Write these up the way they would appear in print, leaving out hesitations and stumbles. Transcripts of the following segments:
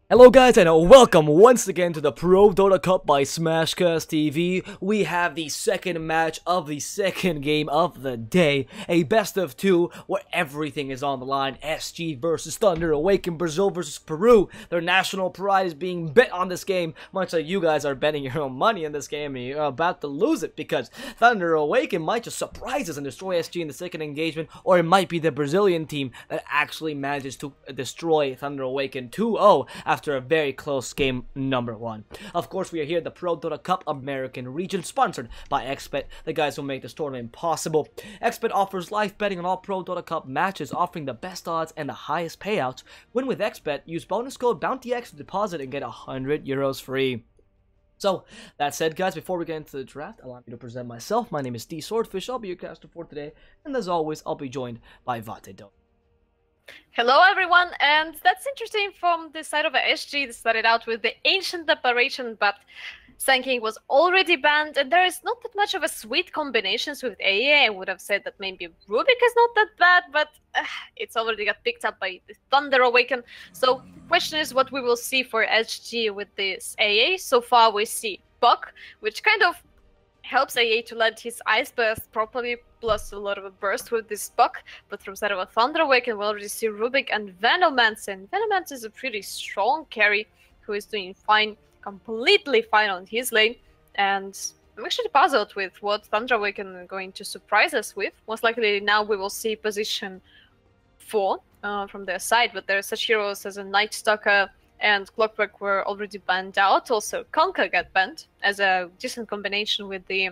Hello guys and welcome once again to the ProDota Cup by Smashcast TV. We have the second match of the second game of the day, a best of two where everything is on the line. SG versus Thunder Awaken, Brazil versus Peru. Their national pride is being bet on this game, much like you guys are betting your own money in this game and you're about to lose it because Thunder Awaken might just surprise us and destroy SG in the second engagement, or it might be the Brazilian team that actually manages to destroy Thunder Awaken 2-0 after a very close game number one. Of course, we are here at the ProDota Cup American region, sponsored by XBet, the guys who make this tournament possible. XBet offers live betting on all ProDota Cup matches, offering the best odds and the highest payouts. Win with XBet, use bonus code BOUNTYX to deposit and get €100 free. So, that said, guys, before we get into the draft, allow me to present myself. My name is DSwordfish. I'll be your caster for today, and as always, I'll be joined by Vätte. Hello everyone, and that's interesting from the side of SG. They started out with the Ancient Operation, but Sun King was already banned, and there is not that much of a sweet combinations with AA. I would have said that maybe Rubik is not that bad, but it's already got picked up by the Thunder Awaken. So question is what we will see for SG with this AA. So far we see Puck, which kind of helps AA to land his Ice Burst properly, plus a lot of a burst with this Puck. But from side of a Thunder Awaken, we already see Rubik and Venomance, and Venomance is a pretty strong carry who is doing fine, completely fine on his lane. And I'm actually puzzled with what Thunder Awaken are going to surprise us with. Most likely now we will see position 4 from their side, but there are such heroes as a Night Stalker and Clockwork were already banned out. Also, Conquer got banned as a decent combination with the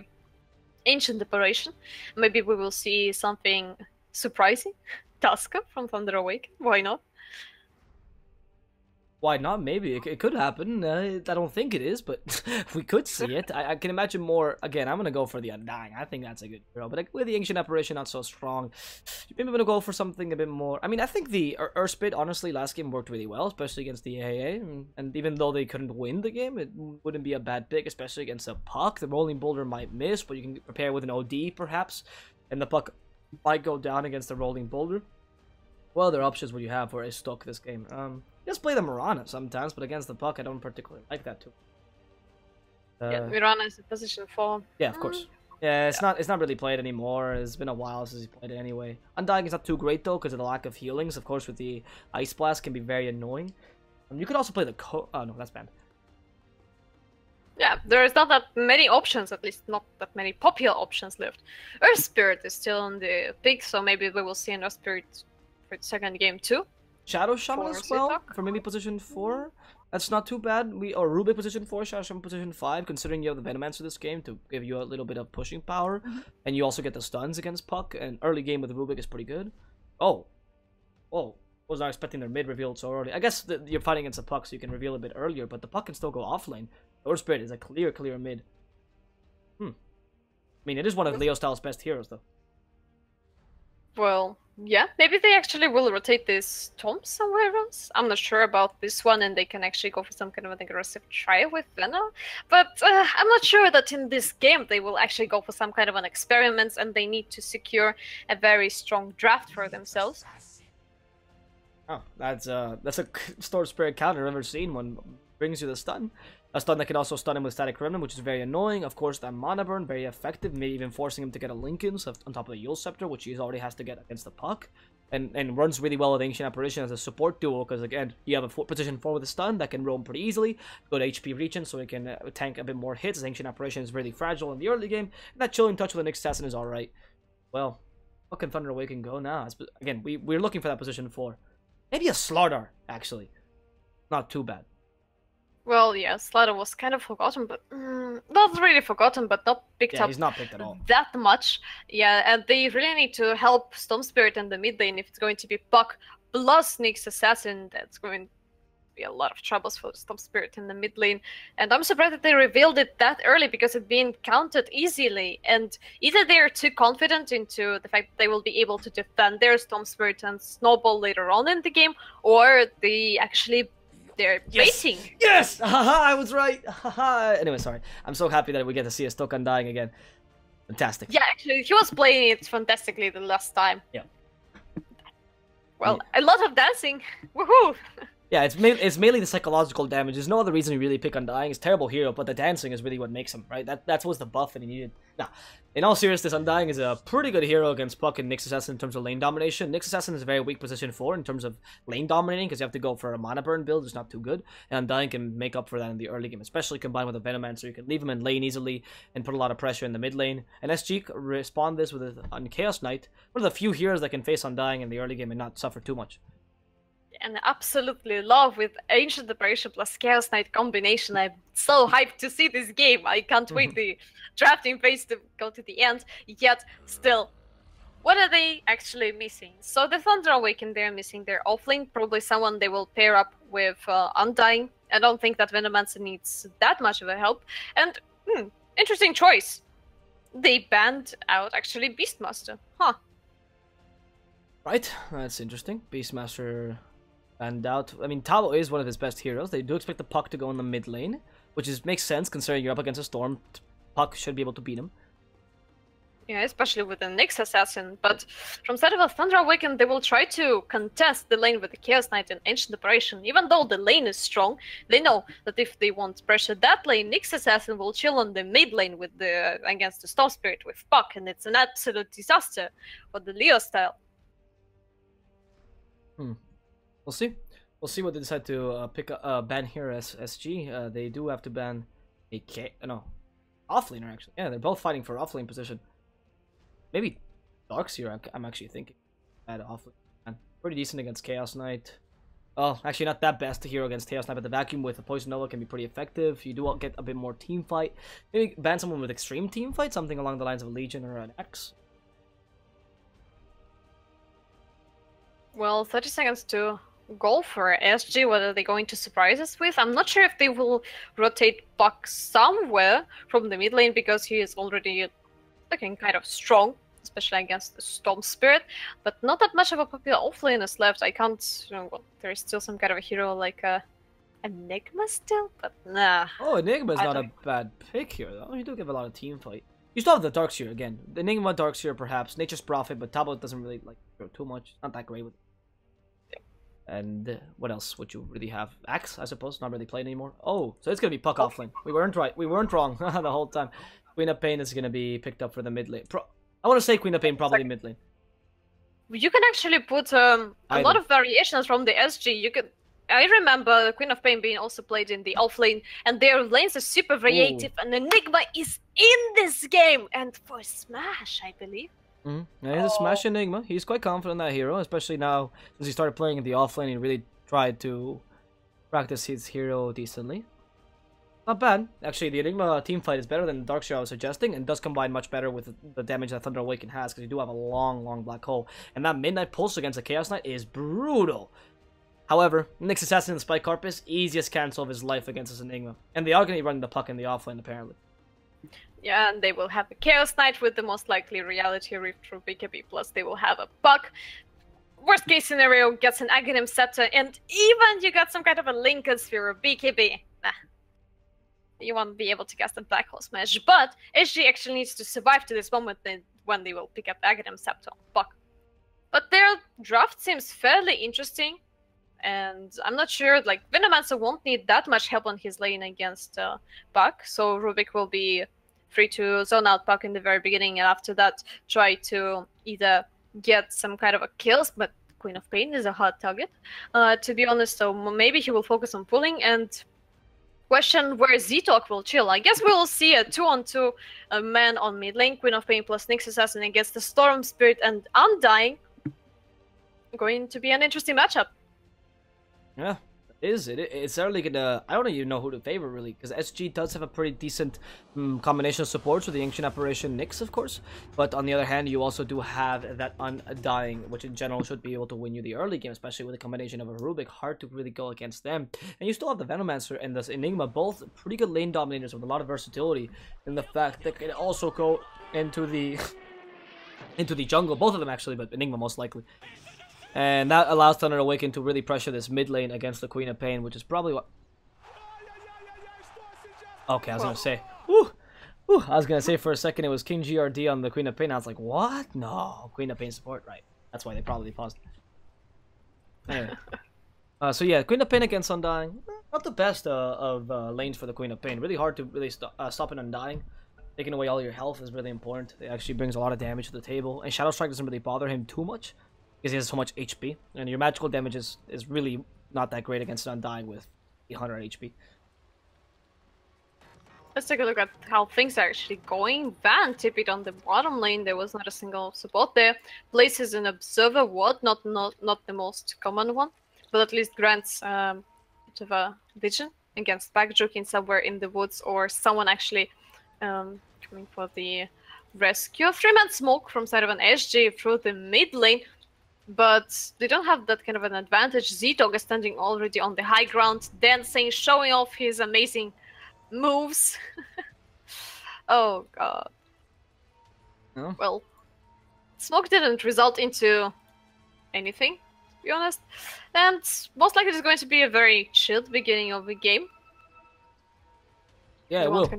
Ancient Operation. Maybe we will see something surprising. Tusker from Thunder Awaken. Why not? Why not? Maybe. It could happen. I don't think it is, but we could see it. I can imagine more. Again, I'm going to go for the Undying. I think that's a good hero. But with the Ancient Apparition not so strong, maybe I'm going to go for something a bit more. I mean, I think the Earthspit, honestly, last game worked really well, especially against the AA. And even though they couldn't win the game, it wouldn't be a bad pick, especially against a Puck. The Rolling Boulder might miss, but you can prepare with an OD, perhaps. And the Puck might go down against the Rolling Boulder. What other options would you have for a stock this game? Just play the Mirana sometimes, but against the Puck, I don't particularly like that too. Yeah, Mirana is in position 4. Yeah, of course. Yeah, it's not really played anymore. It's been a while since he played it anyway. Undying is not too great though, because of the lack of healings. Of course, with the Ice Blast can be very annoying. You could also play the oh no, that's banned. Yeah, there's not that many options, at least not that many popular options left. Earth Spirit is still on the pick, so maybe we will see an Earth Spirit for the second game too. Shadow Shaman as well, for maybe position 4. That's not too bad. Or Rubik position 4, Shadow Shaman position 5, considering you have the Venomancer this game to give you a little bit of pushing power. And you also get the stuns against Puck, and early game with Rubik is pretty good. Oh. Whoa. Was not expecting their mid revealed so early. I guess you're fighting against a Puck, so you can reveal a bit earlier, but the Puck can still go offlane. Earth Spirit is a clear mid. I mean, it is one of Leo Styles' best heroes, though. Well, yeah, maybe they actually will rotate this Tom somewhere else. I'm not sure about this one, and they can actually go for some kind of an aggressive try with Venom. But I'm not sure that in this game they will actually go for some kind of an experiment, and they need to secure a very strong draft for themselves. Oh, that's a Storm Spirit counter I've ever seen. One brings you the stun. A stun that can also stun him with Static Remnant, which is very annoying. Of course, that Mana Burn, very effective, maybe even forcing him to get a Linken's on top of the Yule Scepter, which he already has to get against the Puck. And runs really well with Ancient Apparition as a support duo, because again, you have a position 4 with a stun that can roam pretty easily. Good HP regen, so he can tank a bit more hits, as Ancient Apparition is really fragile in the early game. And that Chilling Touch with an Assassin is alright. Well, what can Thunder Awaken go now? Again, we're looking for that position 4. Maybe a Slardar, actually. Not too bad. Well, yeah, Slater was kind of forgotten, but not really forgotten, but not picked up. He's not picked at all. That much. Yeah, and they really need to help Storm Spirit in the mid lane if it's going to be Puck plus Nyx Assassin. That's going to be a lot of troubles for Storm Spirit in the mid lane. And I'm surprised that they revealed it that early, because it's been counted easily. And either they are too confident into the fact that they will be able to defend their Storm Spirit and snowball later on in the game, or they actually they're baiting. Yes! Haha, I was right. Haha. Anyway, sorry. I'm so happy that we get to see a stock Undying again. Fantastic. Yeah, actually, he was playing it fantastically the last time. Yeah. Well, a lot of dancing. Woohoo! Yeah, it's mainly the psychological damage. There's no other reason you really pick Undying. It's a terrible hero, but the dancing is really what makes him, right? That's what's the buff that he needed. Now, in all seriousness, Undying is a pretty good hero against Puck and Nyx Assassin in terms of lane domination. Nyx Assassin is a very weak position for in terms of lane dominating, because you have to go for a mana burn build, which is not too good. And Undying can make up for that in the early game, especially combined with a Venomancer. You can leave him in lane easily and put a lot of pressure in the mid lane. And SG respond this with on Chaos Knight, one of the few heroes that can face Undying in the early game and not suffer too much. And absolutely love with Ancient Apparition plus Chaos Knight combination. I'm so hyped to see this game. I can't wait the drafting phase to go to the end. Yet, still, what are they actually missing? So the Thunder Awaken, they're missing their offlane. Probably someone they will pair up with Undying. I don't think that Venomancer needs that much of a help. And, interesting choice. They banned out, actually, Beastmaster. Huh. Right, that's interesting. Beastmaster... And out. I mean, Talo is one of his best heroes. They do expect the Puck to go in the mid lane, which makes sense considering you're up against a Storm. Puck should be able to beat him. Yeah, especially with the Nyx Assassin. But from side of the Thunder Awaken, they will try to contest the lane with the Chaos Knight and Ancient Apparition. Even though the lane is strong, they know that if they want to pressure that lane, Nyx Assassin will chill on the mid lane with against the Storm Spirit with Puck, and it's an absolute disaster for the Leo style. We'll see. We'll see what they decide to pick ban here as SG. They do have to ban a offlaner actually. Yeah, they're both fighting for offlane position. Maybe Darkseer. I'm actually thinking at offlane. And pretty decent against Chaos Knight. Oh, actually not that best hero against Chaos Knight, but the vacuum with a Poison Nova can be pretty effective. You do get a bit more team fight. Maybe ban someone with extreme team fight, something along the lines of a Legion or an X. Well, 30 seconds to go for SG. What are they going to surprise us with? I'm not sure if they will rotate Puck somewhere from the mid lane, because he is already looking kind of strong, especially against the Storm Spirit. But not that much of a popular offlane is left. I can't, well, there is still some kind of a hero like Enigma still, but nah. Oh, Enigma's not a bad pick here, though. You do give a lot of team fight. You still have the Darkseer again. The Enigma, Darkseer, perhaps. Nature's Prophet, but Tablet doesn't really like too much. Not that great with it. And what else would you really have? Axe, I suppose, not really playing anymore. Oh, so it's gonna be Puck offlane. We weren't right. We weren't wrong the whole time. Queen of Pain is gonna be picked up for the mid lane. I want to say Queen of Pain probably mid lane. You can actually put a lot of variations from the SG. You could. I remember Queen of Pain being also played in the offlane, and their lanes are super variative. Ooh. And Enigma is in this game, and for Smash, I believe. Yeah, he's a Smash Enigma. He's quite confident in that hero, especially now since he started playing in the offlane and really tried to practice his hero decently. Not bad. Actually, the Enigma team fight is better than the Darkseer I was suggesting, and does combine much better with the damage that Thunder Awaken has, because you do have a long black hole. And that Midnight Pulse against the Chaos Knight is brutal. However, Nyx Assassin and Spike Carpus, easiest cancel of his life against this Enigma. And they are going to be running the Puck in the offlane, apparently. Yeah, and they will have a Chaos Knight with the most likely Reality Rift through BKB, plus they will have a Puck. Worst case scenario, gets an Aghanim Scepter, and even you got some kind of a Lincoln Sphere or BKB. Nah. You won't be able to cast a Black Hole Smash, but SG actually needs to survive to this moment when they will pick up Aghanim Scepter on Puck. But their draft seems fairly interesting, and I'm not sure, like, Venomancer won't need that much help on his lane against Puck, so Rubik will be free to zone out Puck in the very beginning, and after that try to either get some kind of a kills, but Queen of Pain is a hard target, to be honest, so maybe he will focus on pulling, and question where Z-Talk will chill. I guess we will see a 2-on-2 man on mid lane, Queen of Pain plus Nyx Assassin against the Storm Spirit and Undying. Going to be an interesting matchup. Yeah. It's certainly gonna. I don't even know who to favor really, because SG does have a pretty decent combination of supports with the Ancient Apparition Nyx, of course. But on the other hand, you also do have that Undying, which in general should be able to win you the early game, especially with a combination of a Rubik. Hard to really go against them. And you still have the Venomancer and the Enigma, both pretty good lane dominators with a lot of versatility. And the fact that they can also go into the jungle, both of them actually, but Enigma most likely. And that allows Thunder Awaken to really pressure this mid lane against the Queen of Pain, which is probably what... Okay, I was going to say... I was going to say for a second it was King GRD on the Queen of Pain. I was like, what? No, Queen of Pain support, right. That's why they probably paused. Anyway. So yeah, Queen of Pain against Undying. Not the best of lanes for the Queen of Pain. Really hard to really stop an Undying. Taking away all your health is really important. It actually brings a lot of damage to the table. And Shadow Strike doesn't really bother him too much, because he has so much HP. And your magical damage is really not that great against an Undying with 800 HP. Let's take a look at how things are actually going. Van tipped on the bottom lane. There was not a single support there. Places an observer ward, not the most common one, but at least grants a bit of a vision against backjoking somewhere in the woods, or someone actually coming for the rescue. 3-man smoke from side of an SG through the mid lane, but they don't have that kind of an advantage. Z-Dog is standing already on the high ground, dancing, showing off his amazing moves. Oh god. Oh. Well, smoke didn't result into anything, to be honest, and most likely it's going to be a very chilled beginning of the game. Yeah, it will.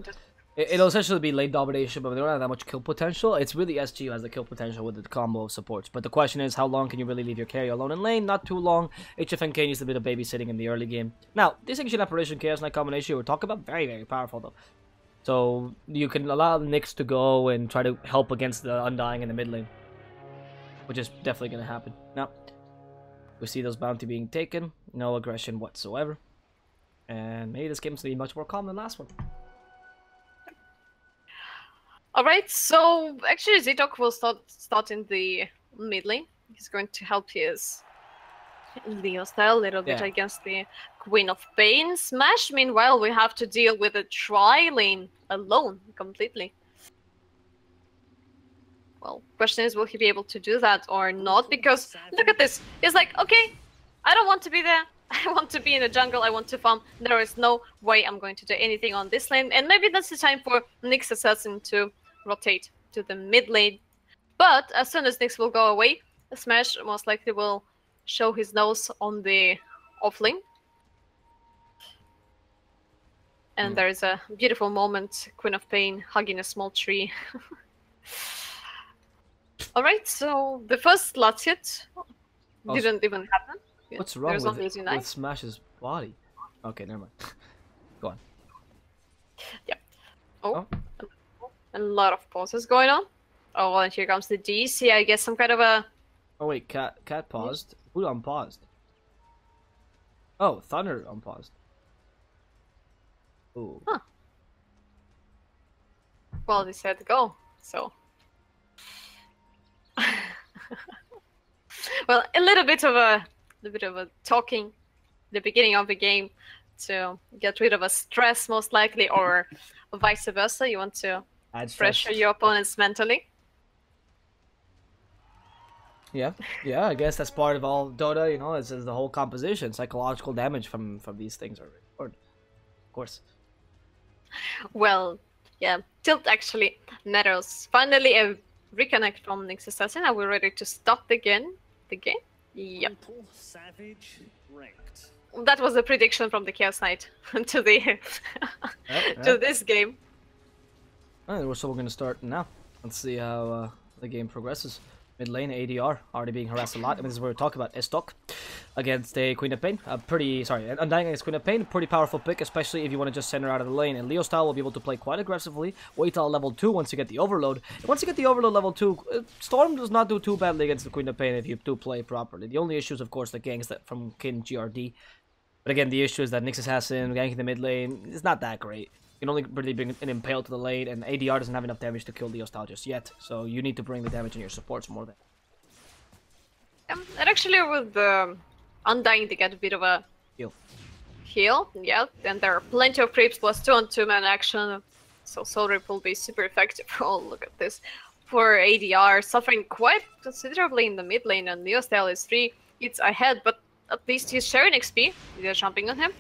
It'll essentially be lane domination, but they don't have that much kill potential. It's really SG who has the kill potential with the combo of supports. But the question is, how long can you really leave your carry alone in lane? Not too long. HFNK needs a bit of babysitting in the early game. Now, this Ancient Apparition Chaos Knight combination we're talking about, very, very powerful though. So you can allow Nyx to go and try to help against the Undying in the mid lane, which is definitely going to happen. Now, we see those bounty being taken. No aggression whatsoever. And maybe this game's going to be much more calm than last one. Alright, so actually Z-Dog will start in the mid lane. He's going to help his Leo style a little bit against the Queen of Pain. Smash, meanwhile, we have to deal with a tri lane alone completely. Well, question is, will he be able to do that or not? Because look at this. He's like, okay, I don't want to be there. I want to be in the jungle. I want to farm. There is no way I'm going to do anything on this lane. And maybe that's the time for Nyx Assassin to rotate to the mid lane. But as soon as Nyx will go away, Smash most likely will show his nose on the off lane. And there's a beautiful moment, Queen of Pain hugging a small tree. Alright, so the first last hit didn't even happen. What's wrong with Smash's body? Okay, never mind. Go on. Yep. Oh. A lot of pauses going on. Oh, and here comes the DC. I guess some kind of a... Oh wait, Cat paused? Who unpaused? Oh, Thunder unpaused. Ooh. Huh. Well, they said go, so... Well, a little bit of a talking the beginning of the game to get rid of a stress, most likely, or vice versa. You want to pressure your opponents mentally. Yeah, I guess that's part of all Dota. You know, it's the whole composition. Psychological damage from these things are important, of course. Well, yeah, tilt actually matters. Finally, a reconnect from Nyx Assassin. Are we ready to start the game? Yep. Savage ranked. That was a prediction from the Chaos Knight to the to this game. Alright, so we're gonna start now. Let's see how the game progresses. Mid lane, ADR already being harassed a lot. I mean, this is where we talk about Estok against a Queen of Pain. Undying against Queen of Pain. Pretty powerful pick, especially if you want to just send her out of the lane. And Leo style will be able to play quite aggressively. Wait till level 2 once you get the overload. And once you get the overload level 2, Storm does not do too badly against the Queen of Pain if you do play properly. The only issue is, of course, the ganks that from Kin GRD. But again, the issue is that Nyx Assassin ganking the mid lane is not that great. You can only really bring an Impale to the lane, and ADR doesn't have enough damage to kill Leo style just yet. So you need to bring the damage in your supports more than. And actually, with Undying, they get a bit of a heal. Yeah, and there are plenty of creeps plus 2-on-2 man action. So Soul Rip will be super effective. Oh, look at this. For ADR, suffering quite considerably in the mid lane, and Leo style is 3 hits ahead, but at least he's sharing XP. They're jumping on him.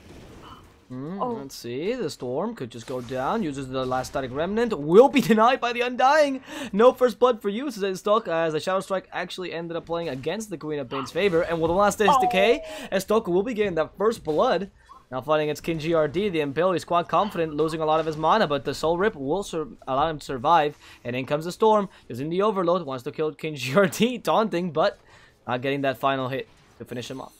Let's see, the Storm could just go down, uses the last static remnant, will be denied by the Undying. No first blood for you, says Stock, as the Shadow Strike actually ended up playing against the Queen of Pain's favor, and with the last day's decay, Stock will be getting that first blood. Now fighting against Kin GRD, the Impale is quite confident, losing a lot of his mana, but the Soul Rip will allow him to survive, and in comes the Storm, using the Overload, wants to kill Kin GRD, taunting, but not getting that final hit to finish him off.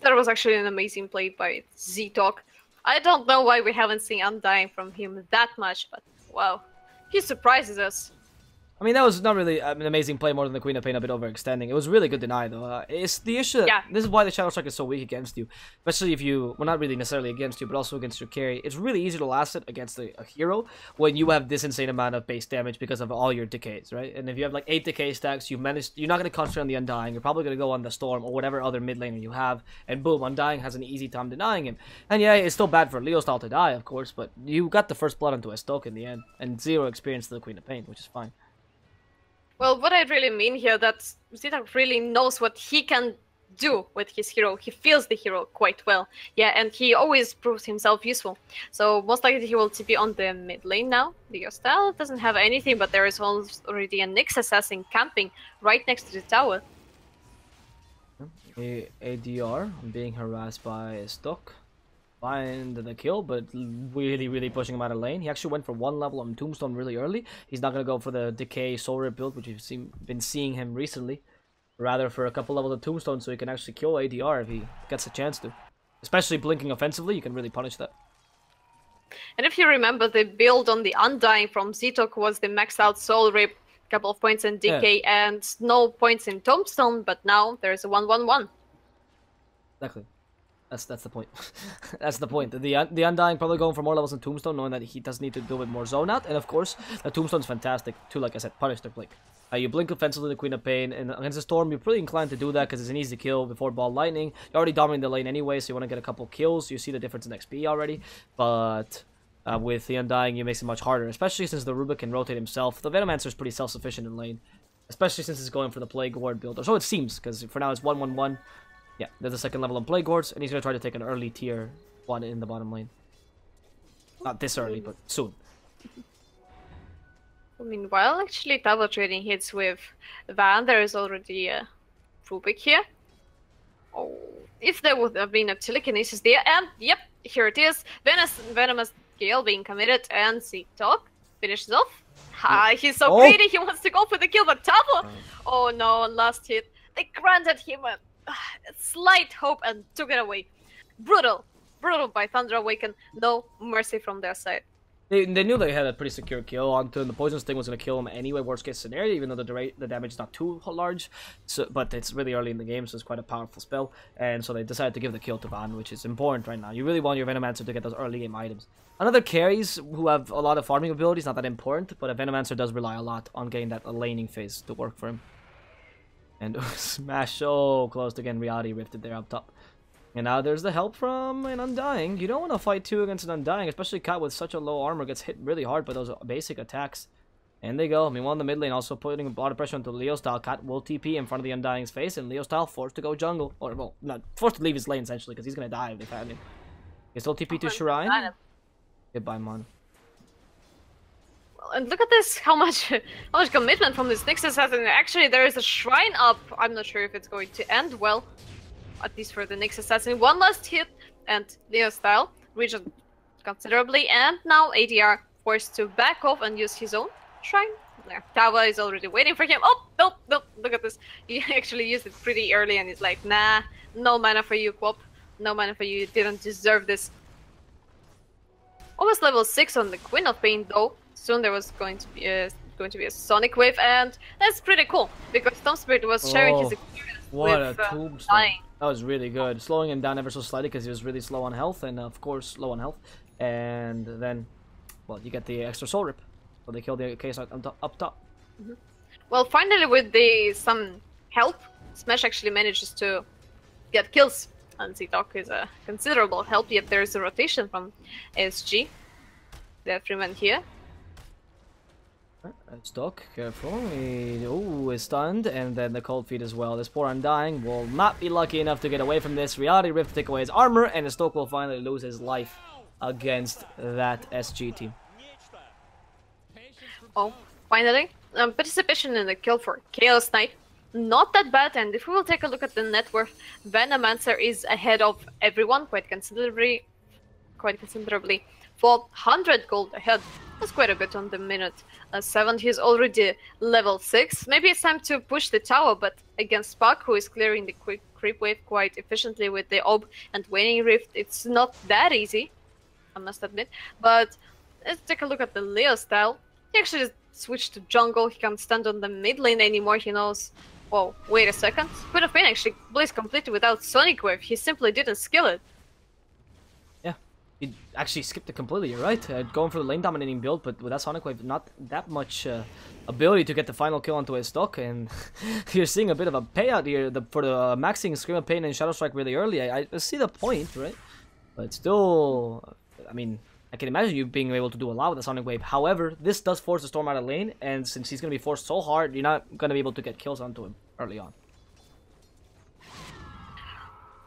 That was actually an amazing play by Z-Talk. I don't know why we haven't seen Undying from him that much, but wow, he surprises us. I mean, that was not really an amazing play more than the Queen of Pain a bit overextending. It was really good deny, though. It's the issue that this is why the Shadow Strike is so weak against you. Especially if you, well, not really necessarily against you, but also against your carry. It's really easy to last it against a hero when you have this insane amount of base damage because of all your decays, right? And if you have like 8 decay stacks, you're not going to concentrate on the Undying. You're probably going to go on the Storm or whatever other mid laner you have. And boom, Undying has an easy time denying him. And yeah, it's still bad for Leo style to die, of course, but you got the first blood onto a Stoke in the end. And 0 experience to the Queen of Pain, which is fine. Well, what I really mean here that Zeta really knows what he can do with his hero. He feels the hero quite well. Yeah, and he always proves himself useful. So most likely he will TP on the mid lane now. The style doesn't have anything, but there is already a Nyx assassin camping right next to the tower. ADR being harassed by Stock. Find the kill, but really pushing him out of lane. He actually went for 1 level on Tombstone really early. He's not going to go for the Decay Soul Rip build, which we've been seeing him recently. Rather for a couple levels of Tombstone so he can actually kill ADR if he gets a chance to. Especially blinking offensively, you can really punish that. And if you remember, the build on the Undying from Z-Talk was the maxed out Soul Rip, couple of points in Decay, and no points in Tombstone, but now there's a 1-1-1. Exactly. That's the point. That's the point. The Undying probably going for more levels in Tombstone, knowing that he does need to do with more zone out. And of course, the Tombstone's fantastic to, like I said, punish their blink. You blink offensively the Queen of Pain, and against the Storm, you're pretty inclined to do that because it's an easy kill before Ball Lightning. You're already dominating the lane anyway, so you want to get a couple kills. You see the difference in XP already, but with the Undying, it makes it much harder, especially since the Rubik can rotate himself. The Venomancer is pretty self-sufficient in lane, especially since it's going for the Plague Ward build, or so it seems, because for now it's 1-1-1. Yeah, there's a second level on Plague Wards, and he's going to try to take an early tier 1 in the bottom lane. Not this early, but soon. Meanwhile, actually, double trading hits with Van. There is already a Rubik here. Oh, if there would have been a telekinesis there, and yep, here it is. Venomous Gale being committed, and Z-Talk finishes off. He's so greedy, he wants to go for the kill, but Tavo! Oh no, on last hit, they granted him a slight hope and took it away. Brutal by Thunder Awaken. No mercy from their side. They knew they had a pretty secure kill onto him. The Poison Sting was going to kill him anyway, worst case scenario, even though the damage is not too large. So, but it's really early in the game, so it's quite a powerful spell. And so they decided to give the kill to Van, which is important right now. You really want your Venomancer to get those early game items. Another carries who have a lot of farming abilities, not that important, but a Venomancer does rely a lot on getting that laning phase to work for him. And smash so close to getting Reality Rifted there up top. And now there's the help from an Undying. You don't want to fight 2 against an Undying, especially Cat with such a low armor gets hit really hard by those basic attacks. And they go. Meanwhile, in the mid lane, also putting a lot of pressure onto Leo style. Cat will TP in front of the Undying's face, and Leo style forced to go jungle. Or, well, not forced to leave his lane, essentially, because he's going to die if they find him. He still TP to Shrine. Goodbye, Mon. And look at this, how much commitment from this Nyx assassin. Actually, there is a shrine up. I'm not sure if it's going to end well, at least for the Nyx assassin. One last hit, and Leo style reached considerably, and now ADR forced to back off and use his own shrine. Yeah, Tava is already waiting for him. Oh, nope, look at this. He actually used it pretty early, and he's like, nah, no mana for you, Quop. No mana for you, you didn't deserve this. Almost level 6 on the Queen of Pain, though. Soon there was going to be a Sonic Wave, and that's pretty cool because Storm Spirit was sharing his experience with dying. That was really good, slowing him down ever so slightly because he was really slow on health, and of course low on health. And then, well, you get the extra Soul Rip, so they kill the case up top. Well, finally with some help, Smash actually manages to get kills, and Z-Talk is a considerable help. Yet there is a rotation from SG. They have 3 men here. Stock, careful. Is stunned, and then the cold feet as well. This poor Undying will not be lucky enough to get away from this. Reality Rift take away his armor, and the Stoke will finally lose his life against that SG team. Oh, finally. Participation in the kill for Chaos Knight. Not that bad, and if we will take a look at the net worth, Venomancer is ahead of everyone quite considerably. 400 gold ahead. That's quite a bit on the minute. 7, he's already level 6. Maybe it's time to push the tower, but against Spark, who is clearing the creep wave quite efficiently with the Ob and Waning Rift. It's not that easy, I must admit. But let's take a look at the Leo style. He actually just switched to jungle. He can't stand on the mid lane anymore. He knows, whoa, wait a second. Queen of Pain actually plays completely without Sonic Wave. He simply didn't skill it. Yeah, he actually skipped it completely, you're right. Going for the lane dominating build, but with that Sonic Wave, not that much ability to get the final kill onto his stock, and you're seeing a bit of a payout here for the maxing Scream of Pain and Shadow Strike really early. I see the point, right? But still, I mean, I can imagine you being able to do a lot with the Sonic Wave. However, this does force the Storm out of lane, and since he's going to be forced so hard, you're not going to be able to get kills onto him early on.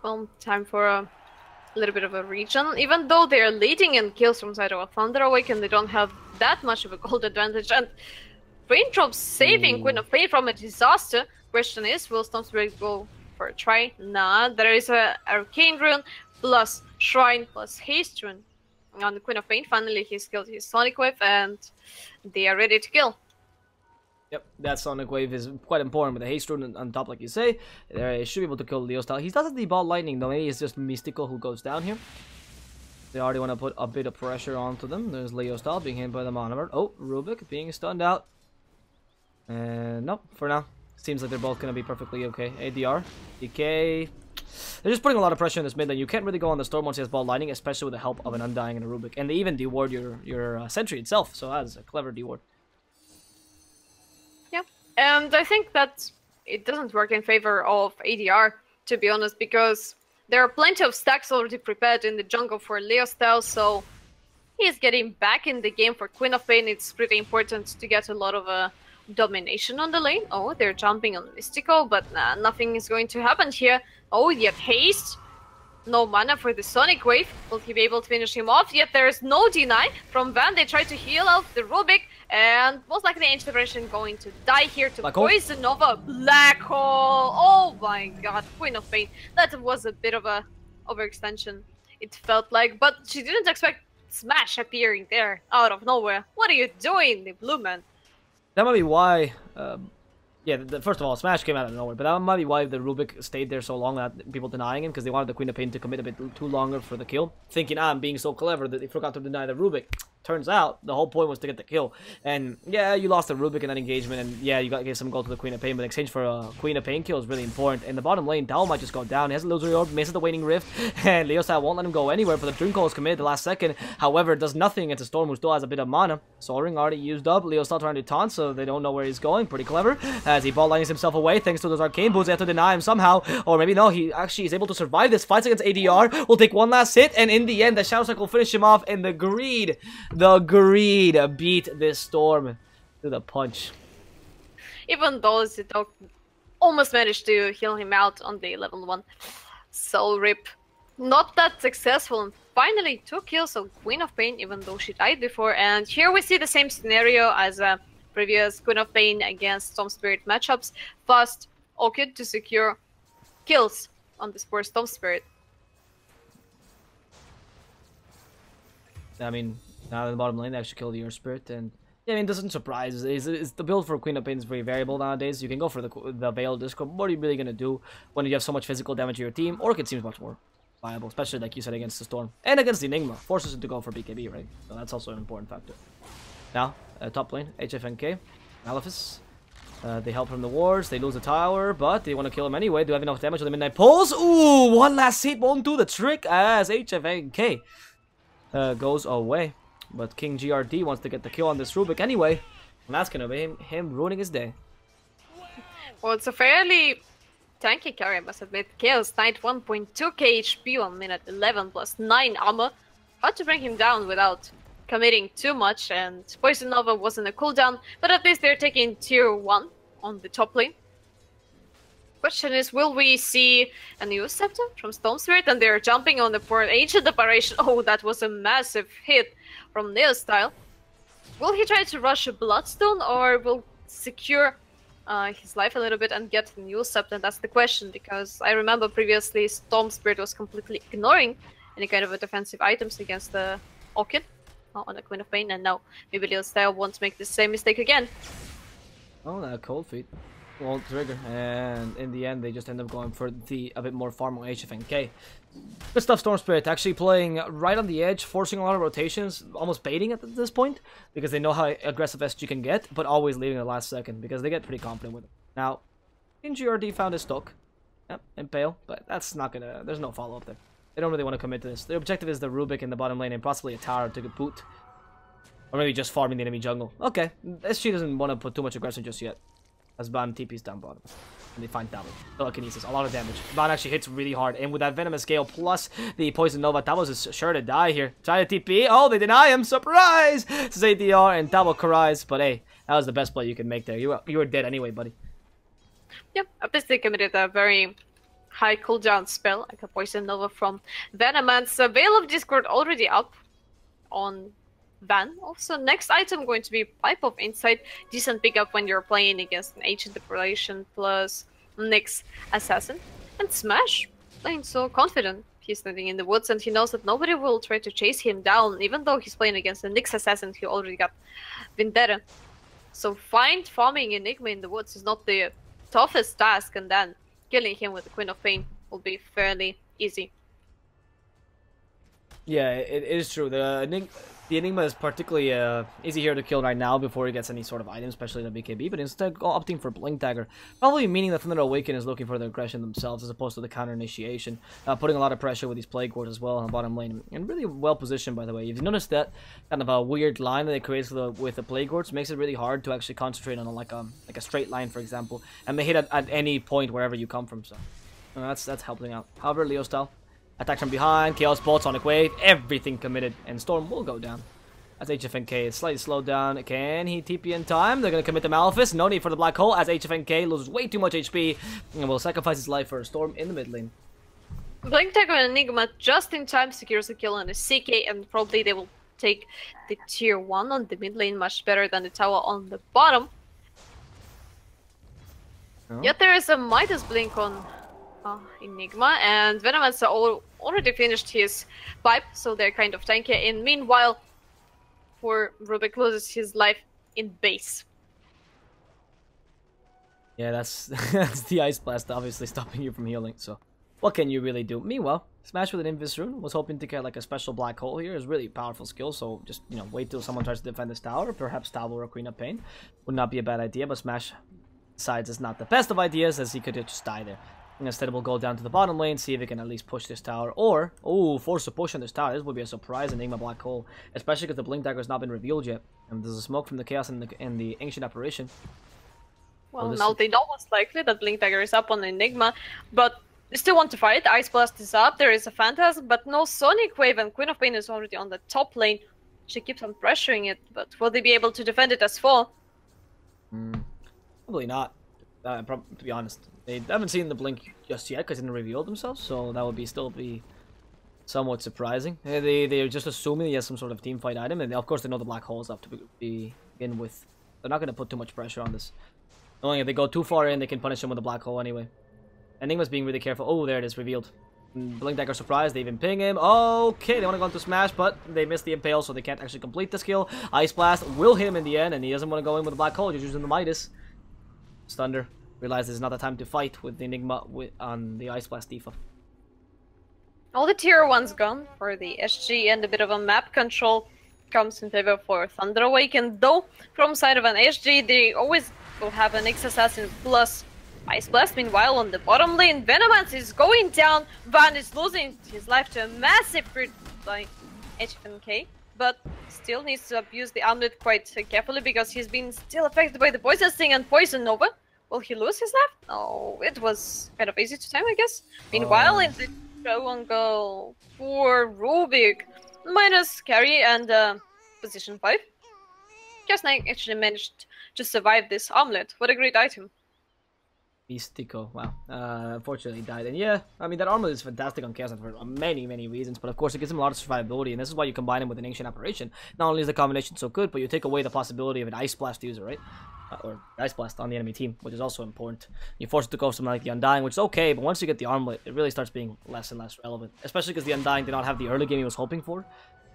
Well, time for a little bit of a region. Even though they're leading in kills from side of a Thunder Awaken, they don't have that much of a gold advantage. And Raindrops saving Queen of Pain from a disaster. Question is, will Stormspirit go for a try? Nah, there is a Arcane Rune plus Shrine plus Haste Rune on the Queen of Pain. Finally, he's killed his Sonic Wave and they are ready to kill. Yep, that Sonic Wave is quite important with the Haste Rune on top, like you say. They should be able to kill Leo style. He doesn't deball Lightning though, maybe it's just Mystical who goes down here. They already want to put a bit of pressure onto them. There's Leo style being hit by the Monomord. Oh, Rubik being stunned out. And nope, for now. Seems like they're both going to be perfectly okay. ADR, DK. They're just putting a lot of pressure in this mid lane. You can't really go on the Storm once he has Ball Lightning, especially with the help of an Undying and a Rubik. And they even deward your Sentry itself, so that's a clever deward. Yeah, and I think that it doesn't work in favor of ADR, to be honest, because there are plenty of stacks already prepared in the jungle for Leo style, so he's getting back in the game for Queen of Pain. It's pretty important to get a lot of domination on the lane. Oh, they're jumping on Mystical, but nah, nothing is going to happen here. Oh, yet Haste. No mana for the Sonic Wave. Will he be able to finish him off? Yet there is no deny from Van. They try to heal out the Rubik, and most likely Ancient Separation going to die here to poison Nova. Black Hole. Oh my god, Queen of Pain. That was a bit of a overextension, it felt like, but she didn't expect Smash appearing there out of nowhere. What are you doing, the blue man? That might be why, yeah, first of all, Smash came out of nowhere, but that might be why the Rubik stayed there so long, that people denying him, because they wanted the Queen of Pain to commit a bit too longer for the kill, thinking, I'm being so clever that they forgot to deny the Rubik. Turns out, the whole point was to get the kill, and yeah, you lost the Rubik in that engagement, and yeah, you got to give some gold to the Queen of Pain, but in exchange for a Queen of Pain kill is really important. In the bottom lane, Dao might just go down. He has a Illusory Orb, misses the Waning Rift, and Leo Style won't let him go anywhere, for the Dream Call is committed the last second. However, it does nothing against a Storm who still has a bit of mana. Soul Ring already used up. Leo Style trying to taunt, so they don't know where he's going. Pretty clever, as he ball lines himself away thanks to those Arcane Boots. They have to deny him somehow, or maybe no, he actually is able to survive this. Fights against ADR, will take one last hit, and in the end, the Shadow Strike will finish him off, and the greed beat this Storm to the punch. Even though Zidok almost managed to heal him out on the level 1. Soul Rip. Not that successful, and finally 2 kills of Queen of Pain, even though she died before. And here we see the same scenario as previous Queen of Pain against Storm Spirit matchups. Fast Orchid to secure kills on this poor Storm Spirit. I mean, now in the bottom lane, they actually killed your Spirit, and yeah, I mean, it doesn't surprise. It's the build for Queen of Pain is very variable nowadays. You can go for the Veil Disco. What are you really gonna do when you have so much physical damage to your team? Orchid seems much more viable, especially like you said against the Storm and against the Enigma. Forces it to go for BKB, right? So that's also an important factor. Now, top lane, HFNK, Malefice. They help from the wards. They lose the tower, but they want to kill him anyway. Do have enough damage with the Midnight Pulse? Ooh, one last hit won't do the trick as HFNK goes away. But King GRD wants to get the kill on this Rubik anyway. And that's going to be him ruining his day. Well, it's a fairly tanky carry, I must admit. Chaos Knight 1.2k HP on minute 11 plus 9 armor. Hard to bring him down without committing too much, and Poison Nova wasn't a cooldown, but at least they're taking tier 1 on the top lane. Question is, will we see a new Scepter from Storm Spirit? And they're jumping on the poor Ancient Operation. Oh, that was a massive hit from Neo Style. Will he try to rush a Bloodstone, or will secure his life a little bit and get the new Scepter? That's the question, because I remember previously Storm Spirit was completely ignoring any kind of a defensive items against the Orchid on the Queen of Pain, and now maybe Neo Style won't make the same mistake again. Oh, that Cold Feet. Well, trigger, and in the end, they just end up going for a bit more farm on HFNK. Good stuff, Storm Spirit. Actually playing right on the edge, forcing a lot of rotations, almost baiting at this point, because they know how aggressive SG can get, but always leaving the last second, because they get pretty confident with it. Now, NGRD found his stock. Yep, Impale, but that's not gonna... There's no follow-up there. They don't really want to commit to this. Their objective is the Rubik in the bottom lane, and possibly a tower to boot. Or maybe just farming the enemy jungle. Okay, SG doesn't want to put too much aggression just yet. As Ban TP's down bottom. And they find Tavo. Telekinesis, a lot of damage. Ban actually hits really hard. And with that Venomous Gale plus the Poison Nova, Tavo's is sure to die here. Try to TP. Oh, they deny him. Surprise! Says ADR and Tavo cries. But hey, that was the best play you can make there. You were dead anyway, buddy. Yep, at least they committed a very high cooldown spell, like a Poison Nova from Venomance. Veil of Discord already up on Van. Also, next item going to be Pipe of Insight. Decent pickup when you're playing against an Ancient Declaration plus Nyx Assassin. And Smash, playing so confident. He's standing in the woods and he knows that nobody will try to chase him down, even though he's playing against a Nyx Assassin who already got Vendetta. So farming Enigma in the woods is not the toughest task, and then killing him with the Queen of Pain will be fairly easy. Yeah, it is true. The Enigma is particularly easy here to kill right now before he gets any sort of item, especially the BKB, but instead opting for Blink Dagger. Probably meaning that Thunder Awaken is looking for the aggression themselves as opposed to the counter initiation. Putting a lot of pressure with these Plague Wards as well on the bottom lane. And really well positioned, by the way. If you notice that kind of a weird line that they create with the Plague Wards, makes it really hard to actually concentrate on like a straight line, for example. And they hit at any point wherever you come from, so that's helping out. However, Leo style. Attack from behind, Chaos Bolt, Sonic Wave, everything committed, and Storm will go down. As HFNK is slightly slowed down. Can he TP in time? They're going to commit the Malefice. No need for the Black Hole, as HFNK loses way too much HP, and will sacrifice his life for a Storm in the mid lane. Blink Dagger and Enigma just in time secures a kill on the CK, and probably they will take the tier 1 on the mid lane much better than the tower on the bottom. Oh. Yet there is a Midas Blink on Enigma, and Venomance already finished his pipe, so they're kind of tanky. And meanwhile, Rubik loses his life in base. Yeah, that's the Ice Blast obviously stopping you from healing, so what can you really do? Meanwhile, Smash with an Invis Rune was hoping to get like a special Black Hole here. Is really powerful skill, so just, you know, wait till someone tries to defend this tower, perhaps Tavo or Queen of Pain. Would not be a bad idea, but Smash decides it's not the best of ideas, as he could just die there. And instead, we'll go down to the bottom lane, see if we can at least push this tower. Or, force a push on this tower. This would be a surprise Enigma Black Hole. Especially because the Blink Dagger has not been revealed yet. And there's a smoke from the Chaos and the Ancient Apparition. Well, now they know most likely that Blink Dagger is up on Enigma. But they still want to fight. Ice Blast is up. There is a Phantasm, but no Sonic Wave. And Queen of Pain is already on the top lane. She keeps on pressuring it. But will they be able to defend it as full? Probably not. To be honest. They haven't seen the Blink just yet because they didn't reveal themselves, so that would still be somewhat surprising. They're just assuming he has some sort of team fight item, and of course they know the Black Hole is up to begin with. They're not going to put too much pressure on this. Knowing if they go too far in, they can punish him with the Black Hole anyway. Enigma's being really careful. Oh, there it is, revealed. Blink Dagger surprised, they even ping him. Okay, they want to go into Smash, but they missed the Impale, so they can't actually complete the skill. Ice Blast will hit him in the end, and he doesn't want to go in with the Black Hole, just using the Midas. Thunder realizes it's not the time to fight with the Enigma on the Ice Blast defa. All the tier 1's gone for the SG, and a bit of a map control comes in favor for Thunder Awaken. Though, from side of an SG, they always will have an Nyx Assassin plus Ice Blast. Meanwhile, on the bottom lane, Venomance is going down. Van is losing his life to a massive crit by HFNK, but still needs to abuse the amulet quite carefully because he's been still affected by the Poison Sting and Poison Nova. Will he lose his life? No, it was kind of easy to time, I guess. Meanwhile, in the show on goal for Rubik, minus carry and position 5. Knight actually managed to survive this omelet. What a great item. Mystico, wow. Unfortunately died. And yeah, I mean, that armor is fantastic on Chaos for many, many reasons, but of course it gives him a lot of survivability, and this is why you combine him with an Ancient Apparition. Not only is the combination so good, but you take away the possibility of an Ice Blast user, right? Or Ice Blast on the enemy team, which is also important. You force it to go something like the Undying, which is okay, but once you get the armlet, it really starts being less and less relevant. Especially because the Undying did not have the early game he was hoping for.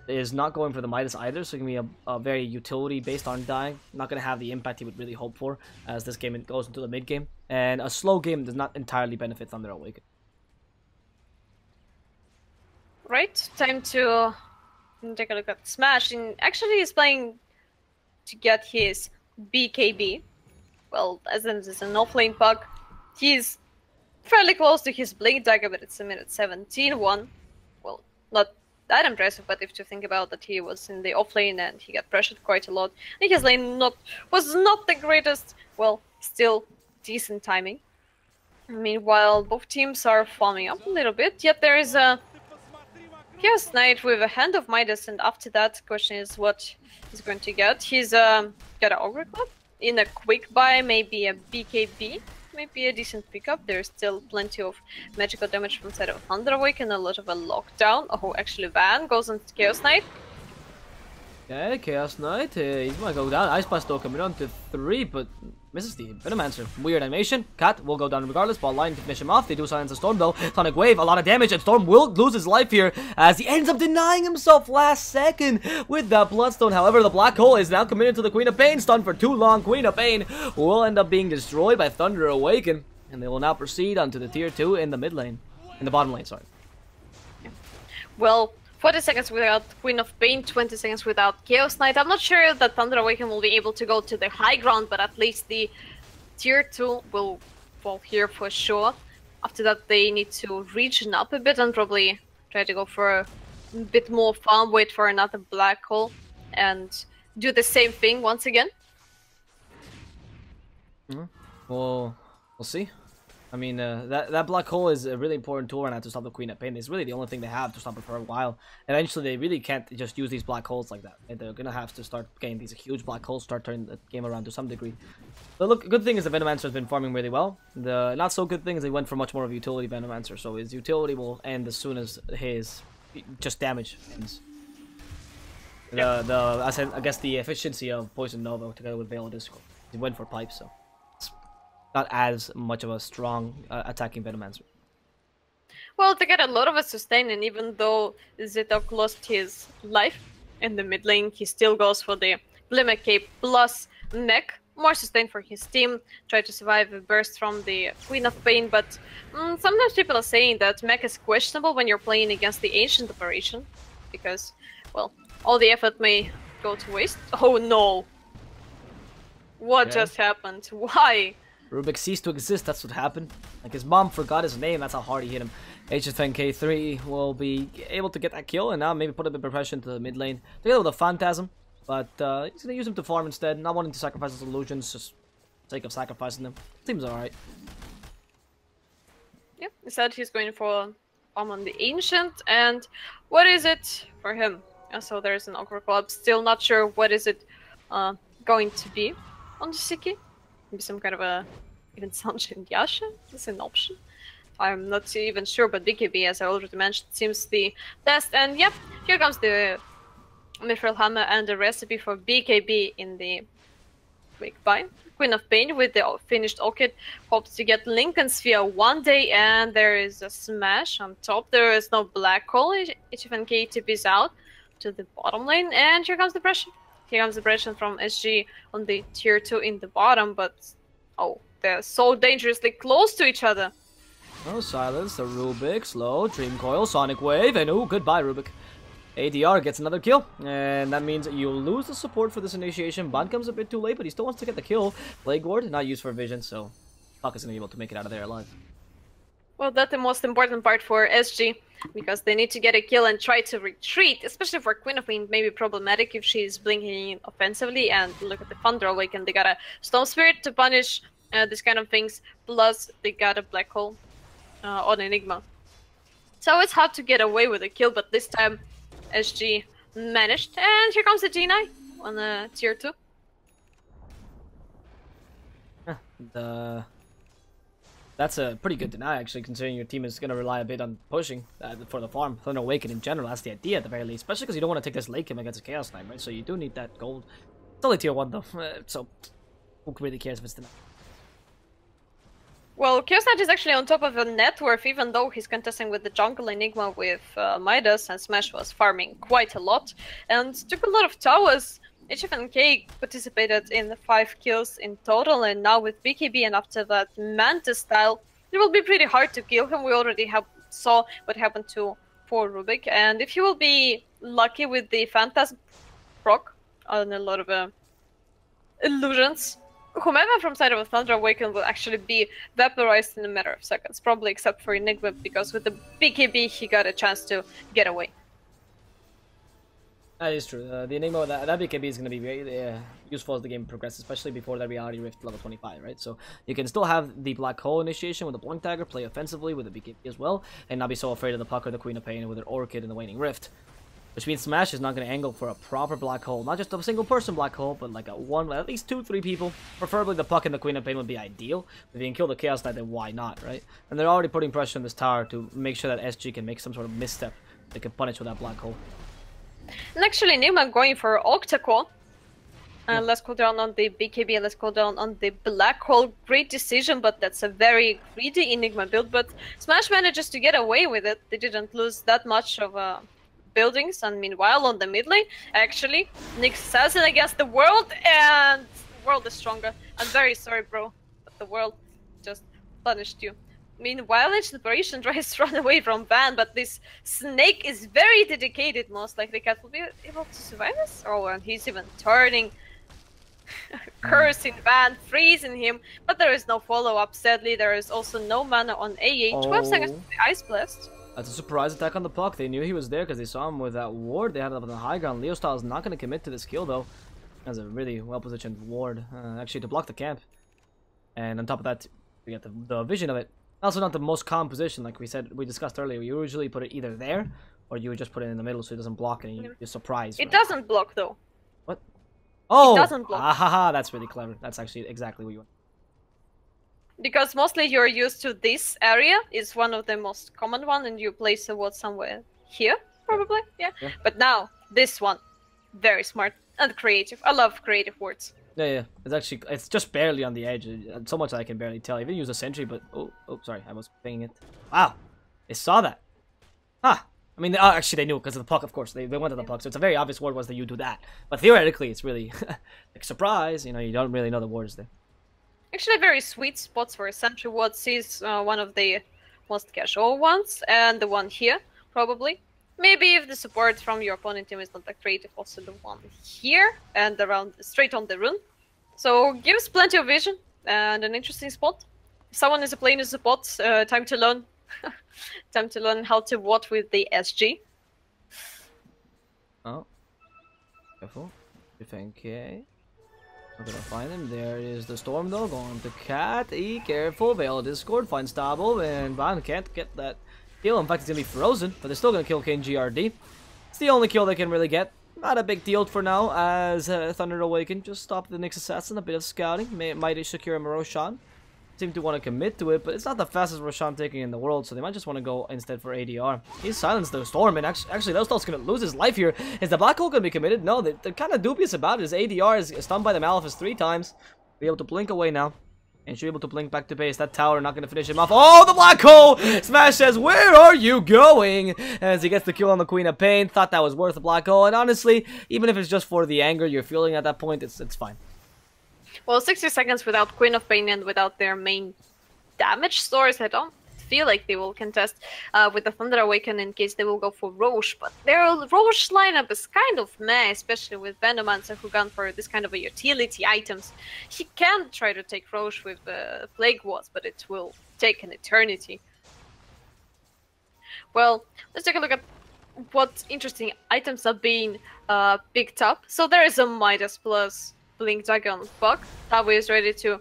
is not going for the Midas either, so it can be a very utility based on dying. Not going to have the impact he would really hope for as this game goes into the mid game. And a slow game does not entirely benefit Thunder Awaken. Right, time to take a look at Smash. And actually, he's playing to get his BKB. Well, as in this is an offlane puck, he's fairly close to his Blink Dagger, but it's a minute 17-1. Well, not that impressive, but if you think about that, he was in the offlane and he got pressured quite a lot. And his lane was not the greatest. Well, still decent timing. Meanwhile, both teams are farming up a little bit. Yet there is a Chaos Knight with a Hand of Midas, and after that, question is what he's going to get. He's got an Ogre Club in a quick buy, maybe a BKB, maybe a decent pickup. There's still plenty of magical damage from the side of Thunder Awaken, a lot of a lockdown. Oh, actually Van goes on Chaos Knight. Okay, Chaos Knight, he might go down. Ice Blast though coming on to 3, but misses the Venomancer. Weird animation. Cat will go down regardless. Ball line to finish him off. They do silence the Storm though. Sonic Wave, a lot of damage, and Storm will lose his life here as he ends up denying himself last second with that Bloodstone. However, the Black Hole is now committed to the Queen of Pain. Stunned for too long. Queen of Pain will end up being destroyed by Thunder Awaken, and they will now proceed onto the tier 2 in the mid lane. In the bottom lane, sorry. Well, 40 seconds without Queen of Pain, 20 seconds without Chaos Knight. I'm not sure that Thunder Awaken will be able to go to the high ground, but at least the tier 2 will fall here for sure. After that, they need to region up a bit and probably try to go for a bit more farm, wait for another Black Hole, and do the same thing once again. Well, we'll see. I mean, that Black Hole is a really important tool right now to stop the Queen of Pain. It's really the only thing they have to stop it for a while. Eventually, they really can't just use these Black Holes like that. And they're going to have to start getting these huge Black Holes, start turning the game around to some degree. But look, good thing is the Venomancer has been farming really well. The not so good thing is he went for much more of a utility Venomancer. So his utility will end as soon as his just damage ends. I guess the efficiency of Poison Nova together with Veil of Discord. He went for Pipe, so not as much of a strong attacking Venomancer. Well, they get a lot of a sustain, and even though Zitok lost his life in the mid lane, he still goes for the Glimmer Cape plus Mech. More sustain for his team. Try to survive a burst from the Queen of Pain, but sometimes people are saying that Mech is questionable when you're playing against the Ancient Operation, because, well, all the effort may go to waste. Oh no! What just happened? Why? Rubik ceased to exist, that's what happened. Like, his mom forgot his name, that's how hard he hit him. HFNK3 will be able to get that kill, and now maybe put a bit of pressure into the mid lane. Together with a Phantasm, but he's going to use him to farm instead, not wanting to sacrifice his illusions, just for the sake of sacrificing them. Seems alright. Yep, instead he's going for farm on the Ancient, and what is it for him? So there's an Ogre Club, still not sure what is it going to be on the Siki. Maybe some kind of a even Sunshine Yasha is an option. I'm not even sure, but BKB, as I already mentioned, seems the best. And yep, here comes the Mithril Hammer and the recipe for BKB in the quick buy. Queen of Pain with the finished Orchid hopes to get Lincoln Sphere one day, and there is a smash on top. There is no Black Hole. HFNK TP's out to the bottom lane, and here comes the pressure. Here comes the pressure from SG on the tier 2 in the bottom, but oh, they're so dangerously close to each other. Oh, silence, the Rubik, slow, Dream Coil, Sonic Wave, and oh, goodbye Rubik. ADR gets another kill, and that means you'll lose the support for this initiation. Bond comes a bit too late, but he still wants to get the kill. Plague Ward, not used for vision, so Puck isn't able to make it out of there alive. Well, that's the most important part for SG, because they need to get a kill and try to retreat, especially for Queen of Pain, maybe problematic if she's blinking offensively. And look at the Thunder Awaken, they got a Storm Spirit to punish this kind of things, plus they got a Black Hole on Enigma. So it's hard to get away with a kill, but this time SG managed. And here comes the G9 on the tier 2. That's a pretty good deny, actually, considering your team is going to rely a bit on pushing for the farm. Thunder Awaken in general, that's the idea at the very least. Especially because you don't want to take this late game against a Chaos Knight, right? So you do need that gold. It's only tier 1 though, so who really cares if it's denied? Well, Chaos Knight is actually on top of a net worth, even though he's contesting with the jungle Enigma with Midas, and Smash was farming quite a lot and took a lot of towers. HFNK participated in the 5 kills in total, and now with BKB and after that Manta style, it will be pretty hard to kill him. We already saw what happened to poor Rubik, and if he will be lucky with the Phantasm proc on a lot of illusions, whomever from side of Thunder Awaken will actually be vaporized in a matter of seconds, probably except for Enigma, because with the BKB he got a chance to get away. That is true. The Enigma, that BKB is going to be very useful as the game progresses, especially before that Reality Rift level 25, right? So you can still have the Black Hole initiation with the Blink Dagger, play offensively with the BKB as well, and not be so afraid of the Puck or the Queen of Pain with an Orchid and the Waning Rift. Which means Smash is not going to angle for a proper Black Hole. Not just a single person Black Hole, but like at least 2-3 people. Preferably the Puck and the Queen of Pain would be ideal. If you can kill the Chaos Knight, then why not, right? And they're already putting pressure on this tower to make sure that SG can make some sort of misstep they can punish with that Black Hole. And actually Enigma going for Octacore. Let's go down on the BKB, let's go down on the Black Hole. Great decision, but that's a very greedy Enigma build. But Smash manages to get away with it. They didn't lose that much of buildings, and meanwhile on the mid lane, actually, Nick Assassin against the world, and the world is stronger. I'm very sorry, bro, but the world just punished you. Meanwhile, Ancient Apparition tries to run away from Van, but this snake is very dedicated. Most likely Cat will be able to survive this. Oh, and he's even turning, cursing Van, freezing him, but there is no follow-up. Sadly, there is also no mana on AH. 12 seconds to the Ice Blast. That's a surprise attack on the Puck. They knew he was there because they saw him with that ward. They had it up on the high ground. Leo Style is not going to commit to this kill, though. That's a really well-positioned ward, actually, to block the camp. And on top of that, we get the vision of it. Also not the most calm position, like we discussed earlier. You usually put it either there, or you would just put it in the middle so it doesn't block and you're surprised. It doesn't block, though. What? Oh! It doesn't block. Ahaha, that's really clever. That's actually exactly what you want. Because mostly you're used to this area, is one of the most common one, and you place a ward somewhere here, probably, yeah. But now, this one, very smart and creative. I love creative wards. Yeah. It's just barely on the edge. So much I can barely tell. I even use a sentry, but oh, sorry, I was pinging it. Wow, they saw that. Huh. I mean, actually they knew because of the Puck, of course. They went to the Puck, so it's a very obvious ward was that you do that. But theoretically, it's really like surprise. You know, you don't really know the ward is there. Actually, very sweet spots for a sentry ward. Sees one of the most casual ones, and the one here, probably. Maybe if the support from your opponent team is not that creative, also the one here, and around straight on the rune. So, gives plenty of vision, and an interesting spot. If someone is playing a support, time to learn. Time to learn how to ward with the SG. Oh. Careful. FNK. I'm gonna find him. There is the storm though. Going to Cat. Careful. Veil Discord. Find Stable. And Van can't get that kill. In fact, it's gonna be frozen. But they're still gonna kill King GRD. It's the only kill they can really get. Not a big deal for now. As Thunder Awaken just stopped the Nyx Assassin. A bit of scouting. Might secure him a Roshan. Seem to want to commit to it, but it's not the fastest Roshan taking in the world, so they might just want to go instead for ADR. He's silenced the Storm, and actually Lelstal's going to lose his life here. Is the Black Hole going to be committed? No, they're kind of dubious about it. His ADR is stunned by the Malefice 3 times. Be able to blink away now. And should be able to blink back to base. That tower not going to finish him off. Oh, the Black Hole! Smash says, where are you going? As he gets the kill on the Queen of Pain. Thought that was worth a Black Hole, and honestly, even if it's just for the anger you're feeling at that point, it's fine. Well, 60 seconds without Queen of Pain and without their main damage source, I don't feel like they will contest with the Thunder Awaken in case they will go for Roche, but their Roche lineup is kind of meh, especially with Venomancer who gone for this kind of a utility items. He can try to take Roche with Plague Wards, but it will take an eternity. Well, let's take a look at what interesting items are being picked up. So there is a Midas plus Blink Dagger on Puck. Tabu is ready to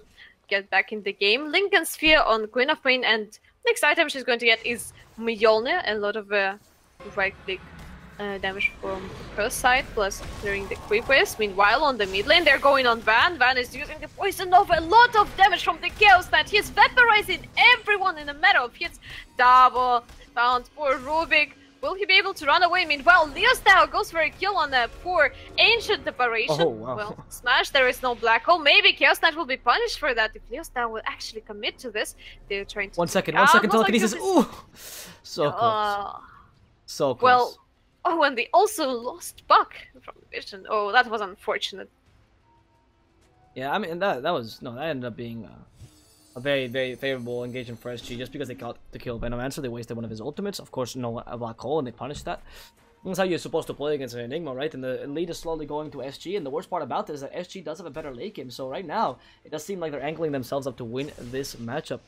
get back in the game. Lincoln Sphere on Queen of Pain, and next item she's going to get is Mjolnir. A lot of right click damage from her side, plus clearing the creep waves. Meanwhile, on the mid lane, they're going on Van. Van is using the poison of a lot of damage from the Chaos Knight. He's vaporizing everyone in a matter of hits. Double found poor Rubik. Will he be able to run away? Meanwhile, Leostyle goes for a kill on a poor Ancient Apparition. Oh, wow. Well, smash, there is no black hole. Maybe Chaos Knight will be punished for that if Leostyle will actually commit to this. They're trying to... One second, telekinesis. Ooh! So close. So close. Well, oh, and they also lost Buck from Vision. Oh, that was unfortunate. Yeah, I mean, that ended up being a very, very favorable engagement for SG, just because they got to kill Venomancer. They wasted one of his ultimates. Of course, a black hole, and they punished that. That's how you're supposed to play against an Enigma, right? And the lead is slowly going to SG, and the worst part about this is that SG does have a better late game. So right now, it does seem like they're angling themselves up to win this matchup.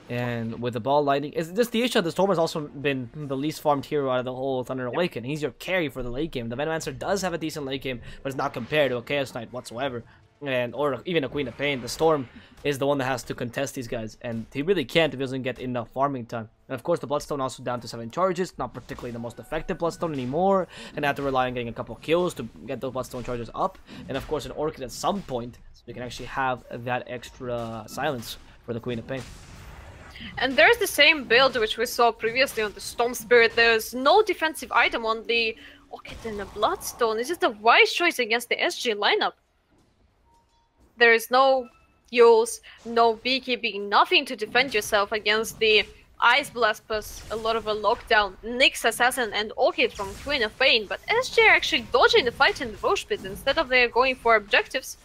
And with the ball lightning, is this the issue? The Storm has also been the least farmed hero out of the whole Thunder Awaken. He's your carry for the late game. The Venomancer does have a decent late game, but it's not compared to a Chaos Knight whatsoever, or even a Queen of Pain. The Storm is the one that has to contest these guys, and he really can't if he doesn't get enough farming time. And of course, the Bloodstone also down to 7 charges, not particularly the most effective Bloodstone anymore, and have to rely on getting a couple kills to get those Bloodstone charges up. And of course, an Orchid at some point, so you can actually have that extra silence for the Queen of Pain. And there's the same build which we saw previously on the Storm Spirit. There's no defensive item on the Orchid and the Bloodstone. It's just a wise choice against the SG lineup. There is no use, no BKB, nothing to defend yourself against the Ice Blast plus a lot of a lockdown, Nyx Assassin and Orchid from Queen of Pain. But SG are actually dodging the fight in the Roche Pit instead of they're going for objectives.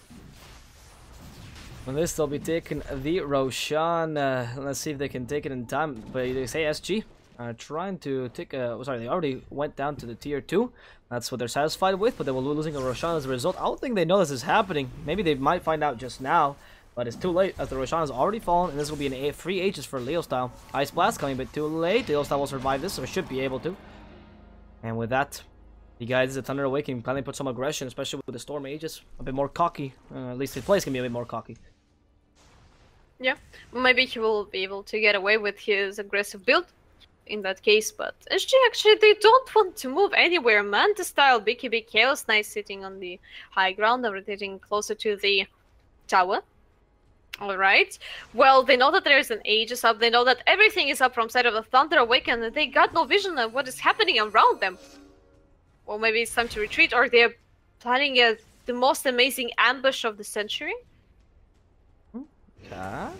On this, they'll be taking the Roshan. Let's see if they can take it in time. But they say SG are trying to take a... Sorry, they already went down to the tier 2. That's what they're satisfied with, but they will be losing a Roshan as a result. I don't think they know this is happening. Maybe they might find out just now, but it's too late as the Roshan has already fallen, and this will be an free Aegis for Leostyle. Ice Blast coming a bit too late. Leostyle will survive this, so it should be able to. And with that, you guys, the Thunder Awaken finally put some aggression, especially with the Storm Aegis. A bit more cocky. At least his plays can be a bit more cocky. Yeah, maybe he will be able to get away with his aggressive build in that case, but SG actually, they don't want to move anywhere. Manta style BKB Chaos Knight sitting on the high ground, they're rotating closer to the tower. Alright, well, they know that there is an Aegis up, they know that everything is up from side of the Thunder Awaken, and they got no vision of what is happening around them. Or maybe it's time to retreat, or they're planning the most amazing ambush of the century. Oh,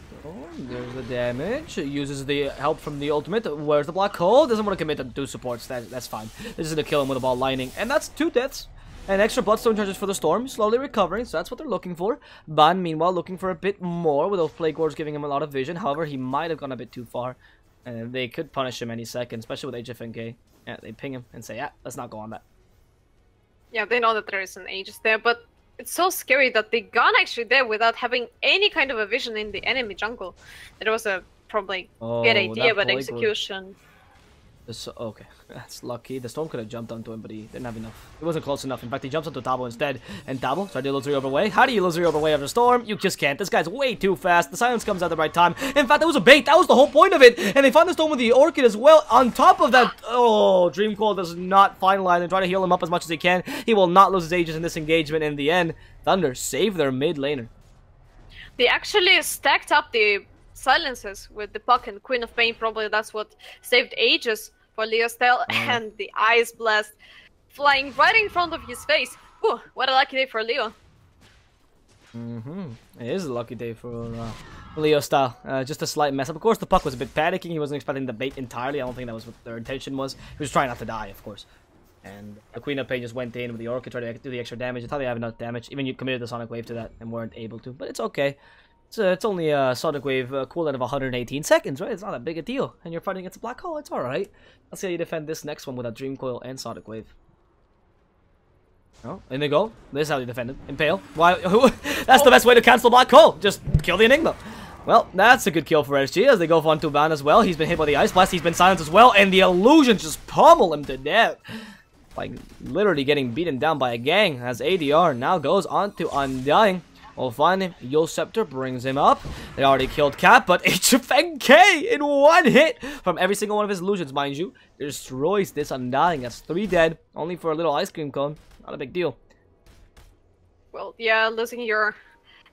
there's the damage. Uses the help from the ultimate. Where's the black hole? Doesn't want to commit to 2 supports. That's fine. This is gonna kill him with a ball lightning, and that's 2 deaths. And extra Bloodstone charges for the Storm, slowly recovering, so that's what they're looking for. Ban, meanwhile, looking for a bit more, with those Plague Wars giving him a lot of vision. However, he might have gone a bit too far, and they could punish him any second, especially with HFNK. Yeah, they ping him and say, yeah, let's not go on that. Yeah, they know that there is an Aegis there, but it's so scary that they gone actually there without having any kind of a vision in the enemy jungle. It was a probably good idea, but execution. Okay, that's lucky. The Storm could have jumped onto him, but he didn't have enough. It wasn't close enough. In fact, he jumps onto Tabo instead. And Tabo tried to illusory overway. How do you illusory overway after Storm? You just can't. This guy's way too fast. The silence comes at the right time. In fact, that was a bait. That was the whole point of it. And they find the Storm with the Orchid as well. On top of that, oh, Dreamcoil does not finalize and try to heal him up as much as he can. He will not lose his Aegis in this engagement. In the end, Thunder save their mid laner. They actually stacked up the silences with the Puck and Queen of Pain. Probably that's what saved Aegis for Leostyle, and the Ice Blast flying right in front of his face. Ooh, what a lucky day for Leo. It is a lucky day for Leostyle. Just a slight mess up. Of course, the Puck was a bit panicking. He wasn't expecting the bait entirely. I don't think that was what their intention was. He was trying not to die, of course. And the Queen of Pain just went in with the Orchid, tried to do the extra damage. I thought they have enough damage. Even you committed the Sonic Wave to that and weren't able to. But it's okay. It's only a Sonic Wave cooldown of 118 seconds, right? It's not that big a deal. And you're fighting against a black hole, it's alright. Let's see how you defend this next one without Dream Coil and Sonic Wave. Oh, in they go. This is how you defend it. Impale. Why? That's the best way to cancel black hole. Just kill the Enigma. Well, that's a good kill for SG as they go for 1-2 ban as well. He's been hit by the Ice Blast. He's been silenced as well. And the illusions just pummel him to death. Like, literally getting beaten down by a gang as ADR now goes on to Undying. We'll find him. Yule Scepter brings him up. They already killed Cap, but HFNK in 1 hit from every single one of his illusions, mind you, destroys this Undying. That's 3 dead, only for a little ice cream cone. Not a big deal. Well, yeah, losing your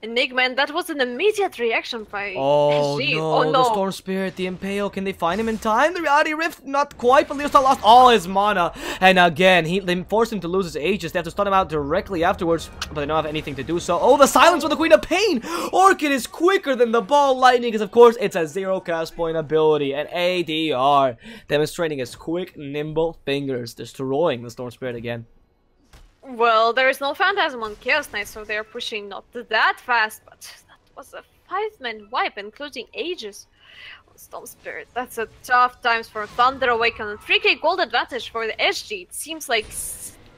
Enigma, and that was an immediate reaction by Oh SG. no, Oh no, the Storm Spirit, the Impale, can they find him in time? The Reality Rift, not quite, but Leostar lost all his mana. And again, they forced him to lose his Aegis. They have to stun him out directly afterwards, but they don't have anything to do so. Oh, the silence with the Queen of Pain! Orchid is quicker than the ball lightning, because of course, it's a 0 cast point ability. And ADR, demonstrating his quick, nimble fingers, destroying the Storm Spirit again. well, there is no Phantasm on Chaos Knight, so they're pushing not that fast, but that was a 5-man wipe, including Aegis. Storm Spirit, that's a tough times for Thunder Awaken. 3k gold advantage for the SG. It seems like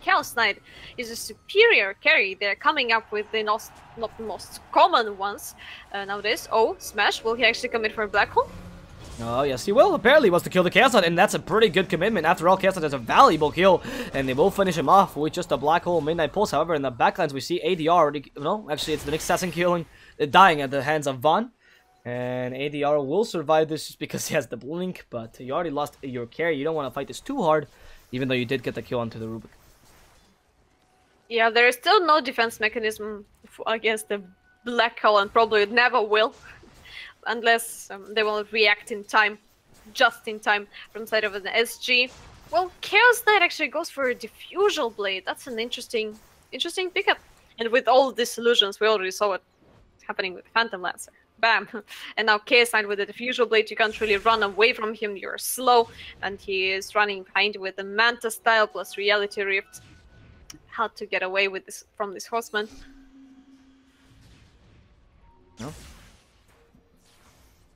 Chaos Knight is a superior carry. They're coming up with the not the most common ones nowadays. Oh, Smash, will he actually commit for a Black Hole? Oh, yes, he will. Apparently, he wants to kill the Chaos Knight, and that's a pretty good commitment. After all, Chaos Knight is a valuable kill, and they will finish him off with just a Black Hole Midnight Pulse. However, in the backlines, we see ADR already... No, actually, it's the next assassin dying at the hands of Von. And ADR will survive this just because he has the blink, but you already lost your carry. You don't want to fight this too hard, even though you did get the kill onto the Rubik. Yeah, there is still no defense mechanism against the Black Hole, and probably never will. Unless they will react in time, just in time, from the side of an SG. Well, Chaos Knight actually goes for a Diffusal Blade. That's an interesting pickup. And with all these illusions, we already saw it happening with Phantom Lancer. Bam! And now Chaos Knight with the Diffusal Blade, you can't really run away from him, you're slow. And he is running behind with the Manta style plus Reality Rift. How to get away with this from this horseman. No.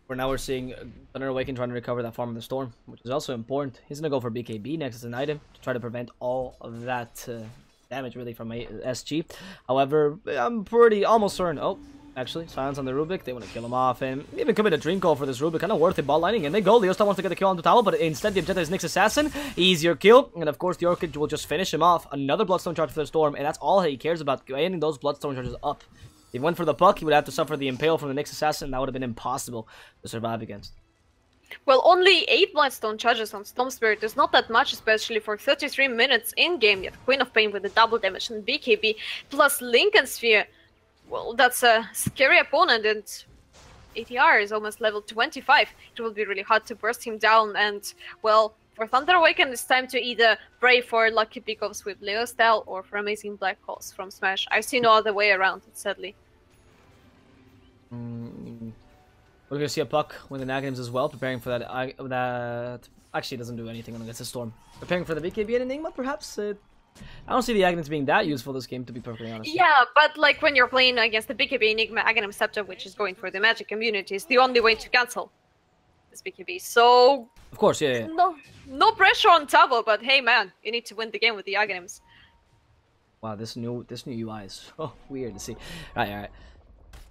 For now, we're seeing Thunder Awaken trying to recover that Farm of the Storm, which is also important. He's going to go for BKB next as an item to try to prevent all of that damage, really, from SG. However, I'm almost certain... Oh, actually, silence on the Rubik. They want to kill him off, and even commit a Dream Call for this Rubik. Kind of worth it, ball lining, and they go. Leostar wants to get the kill on the tower, but instead the objective is Nyx Assassin. Easier kill, and of course, the Orchid will just finish him off. Another Bloodstone charge for the Storm, and that's all he cares about, getting those Bloodstone charges up. If he went for the puck, he would have to suffer the Impale from the Nyx Assassin. That would have been impossible to survive against. Well, only 8 Bloodstone charges on Storm Spirit is not that much, especially for 33 minutes in-game, yet Queen of Pain with the double damage and BKB, plus Lincoln Sphere. Well, that's a scary opponent, and ATR is almost level 25. It will be really hard to burst him down, and, well, for Thunder Awaken, it's time to either pray for lucky pickups with Leo style or for amazing Black Holes from Smash. I see no other way around it, sadly. We're going to see a puck with the Aghanims as well, preparing for that actually doesn't do anything against the Storm. Preparing for the BKB and Enigma, perhaps? I don't see the Aghanims being that useful this game, to be perfectly honest. Yeah, but like when you're playing against the BKB Enigma Aghanim Scepter, which is going for the magic community, is the only way to cancel this BKB. So... Of course, yeah. No pressure on Tavo, but hey man, you need to win the game with the Aghanims. Wow, this new UI is so weird to see. Alright.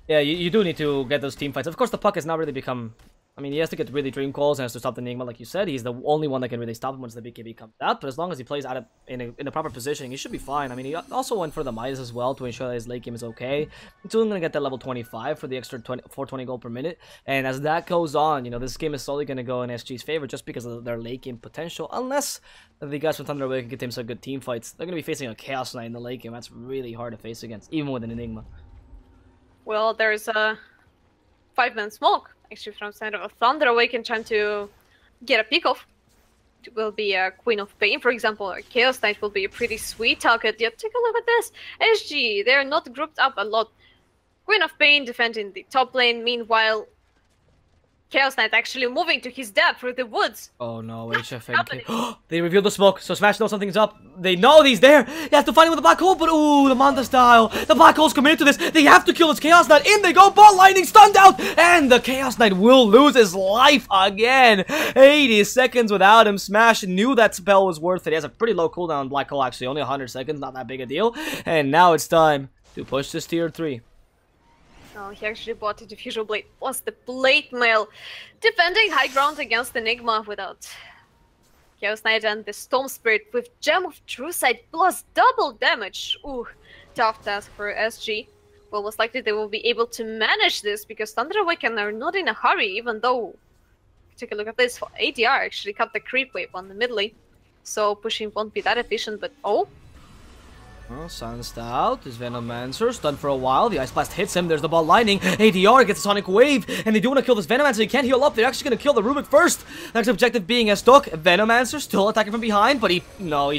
Yeah, you do need to get those team fights. Of course, the puck has not really become... I mean, he has to get really Dream Calls and has to stop the Enigma, like you said. He's the only one that can really stop him once the BKB comes out. But as long as he plays out in a proper positioning, he should be fine. I mean, he also went for the Midas as well to ensure that his late game is okay. He's only going to get that level 25 for the extra 420 gold per minute. And as that goes on, you know, this game is slowly going to go in SG's favor just because of their late game potential. Unless the guys from Thunder Awaken can get him some good team fights. They're going to be facing a Chaos Knight in the late game. That's really hard to face against, even with an Enigma. Well, there's a 5-man smoke. Actually, from the side of a Thunder Awaken trying to get a pick off. It will be a Queen of Pain, for example, or Chaos Knight will be a pretty sweet target. Yet, take a look at this. SG, they're not grouped up a lot. Queen of Pain defending the top lane, meanwhile, Chaos Knight actually moving to his death through the woods. Oh no, HFNK. They revealed the smoke, so Smash knows something's up. They know he's there. He has to fight him with the black hole, but ooh, the Manta style. The black hole's committed to this. They have to kill this Chaos Knight. In they go, ball lightning, stunned out, and the Chaos Knight will lose his life again. 80 seconds without him. Smash knew that spell was worth it. He has a pretty low cooldown, black hole actually, only 100 seconds, not that big a deal. And now it's time to push this tier 3. Oh, he actually bought a Diffusal Blade plus the Blade Mail, defending high ground against Enigma without Chaos Knight and the Storm Spirit with Gem of True Sight plus double damage. Ooh, tough task for SG. Well, most likely they will be able to manage this because Thunder Awaken are not in a hurry, even though, take a look at this, ADR actually cut the creep wave on the mid lane. So pushing won't be that efficient, but oh. Oh, silenced out. His Venomancer stunned for a while. The Ice Blast hits him. There's the ball lining. ADR gets a Sonic Wave, and they do want to kill this Venomancer. He can't heal up. They're actually going to kill the Rubik first. Next objective being a Stock. Venomancer still attacking from behind, but he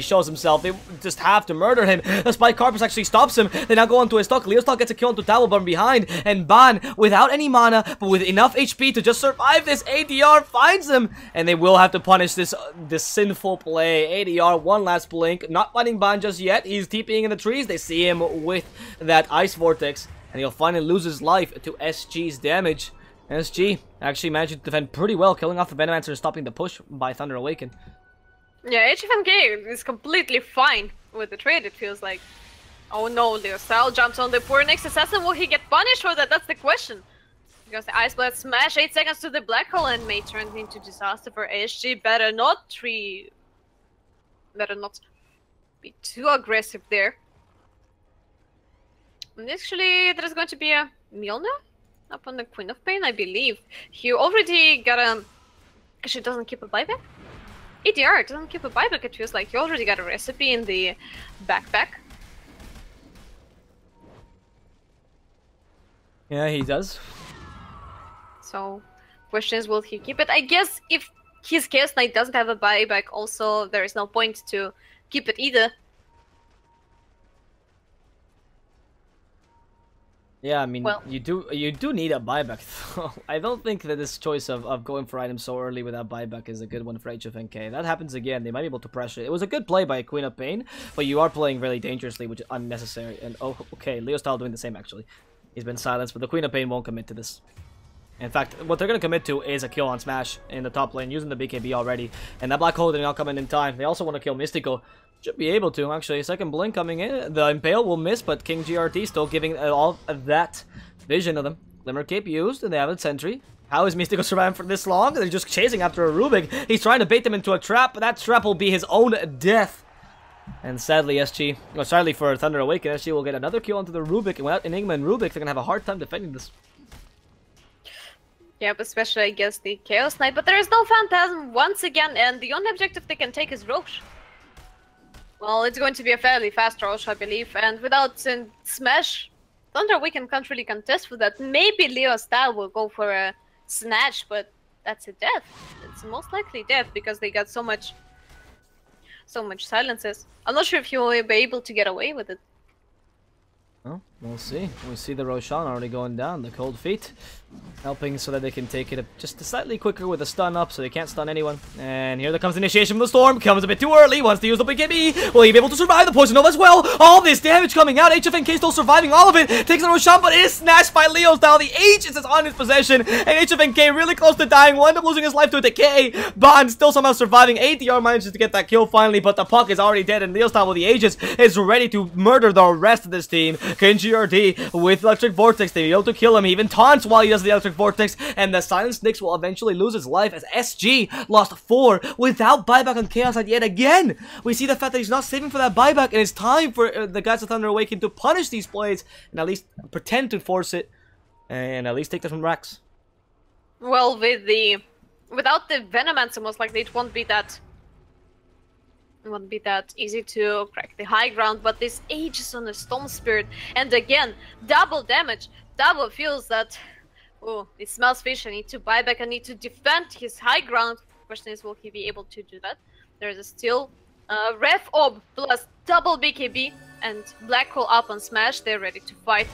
shows himself. They just have to murder him. The Spike Carpus actually stops him. They now go onto a Stock. Leo Stock gets a kill onto Towel from behind, and Ban, without any mana, but with enough HP to just survive this, ADR finds him, and they will have to punish this sinful play. ADR, one last blink, not finding Ban just yet. He's TPing in the trees. They see him with that Ice Vortex, and he'll finally lose his life to SG's damage. SG actually managed to defend pretty well, killing off the Venomancer and stopping the push by Thunder Awaken. Yeah, HFMK is completely fine with the trade, it feels like. Oh no, Leo Style jumps on the poor next assassin. Will he get punished for that? That's the question. Because the Ice Blast smash 8 seconds to the black hole and may turn into disaster for SG. Better not be too aggressive there. And actually, there's going to be a Milner up on the Queen of Pain, I believe. He already got a... Actually, doesn't keep a buyback? EDR doesn't keep a buyback, it feels like. He already got a recipe in the backpack. Yeah, he does. So, question is, will he keep it? I guess if his Chaos Knight doesn't have a buyback, also, there is no point to keep it either. Yeah, I mean, well, you do need a buyback, though. I don't think that this choice of going for items so early without buyback is a good one for HFNK. That happens again. They might be able to pressure. It was a good play by Queen of Pain, but you are playing really dangerously, which is unnecessary. And, oh, okay, Leo Style doing the same, actually. He's been silenced, but the Queen of Pain won't commit to this. In fact, what they're going to commit to is a kill on Smash in the top lane, using the BKB already. And that Black Hole did not come in time. They also want to kill Mystical. Should be able to, actually. Second Blink coming in. The Impale will miss, but King GRT still giving all of that vision of them. Glimmer Cape used, and they have a Sentry. How is Mystical surviving for this long? They're just chasing after a Rubik. He's trying to bait them into a trap, but that trap will be his own death. And sadly, sadly for Thunder Awaken, SG will get another kill onto the Rubik. And without Enigma and Rubik, they're going to have a hard time defending this. Yep, especially against the Chaos Knight. But there is no Phantasm once again, and the only objective they can take is Roche. Well, it's going to be a fairly fast Roche, I believe, and without Smash, Thunder Awaken can't really contest with that. Maybe Leo Style will go for a Snatch, but that's a death. It's most likely death, because they got so much silences. I'm not sure if he will be able to get away with it. Well, we'll see. We see the Roshan already going down. The Cold Feet helping so that they can take it just slightly quicker with a stun up, so they can't stun anyone. And here comes the initiation from the Storm. Comes a bit too early. Wants to use the BKB. Will he be able to survive the Poison Nova as well? All this damage coming out. HFNK still surviving all of it. Takes the Roshan, but is snatched by Leo Style. The Aegis is on his possession. And HFNK really close to dying. Wound up losing his life to a decay. Bond still somehow surviving. ATR manages to get that kill finally, but the puck is already dead. And Leo Style with the Aegis is ready to murder the rest of this team. Kenji RD with Electric Vortex. They be able to kill him. He even taunts while he does the Electric Vortex. And the Silent Nyx will eventually lose his life as SG lost 4 without buyback on Chaos Knight yet again. We see the fact that he's not saving for that buyback, and it's time for the guys of Thunder Awaken to punish these plays and at least pretend to force it and at least take them from Rax. Well, without the Venomancer, most likely it won't be that easy to crack the high ground, but this Aegis on the Storm Spirit, and again, double damage. Double feels that, oh, it smells fish. I need to buy back. I need to defend his high ground. Question is, will he be able to do that? There's still Ref Orb plus double BKB and Black Hole up on Smash. They're ready to fight.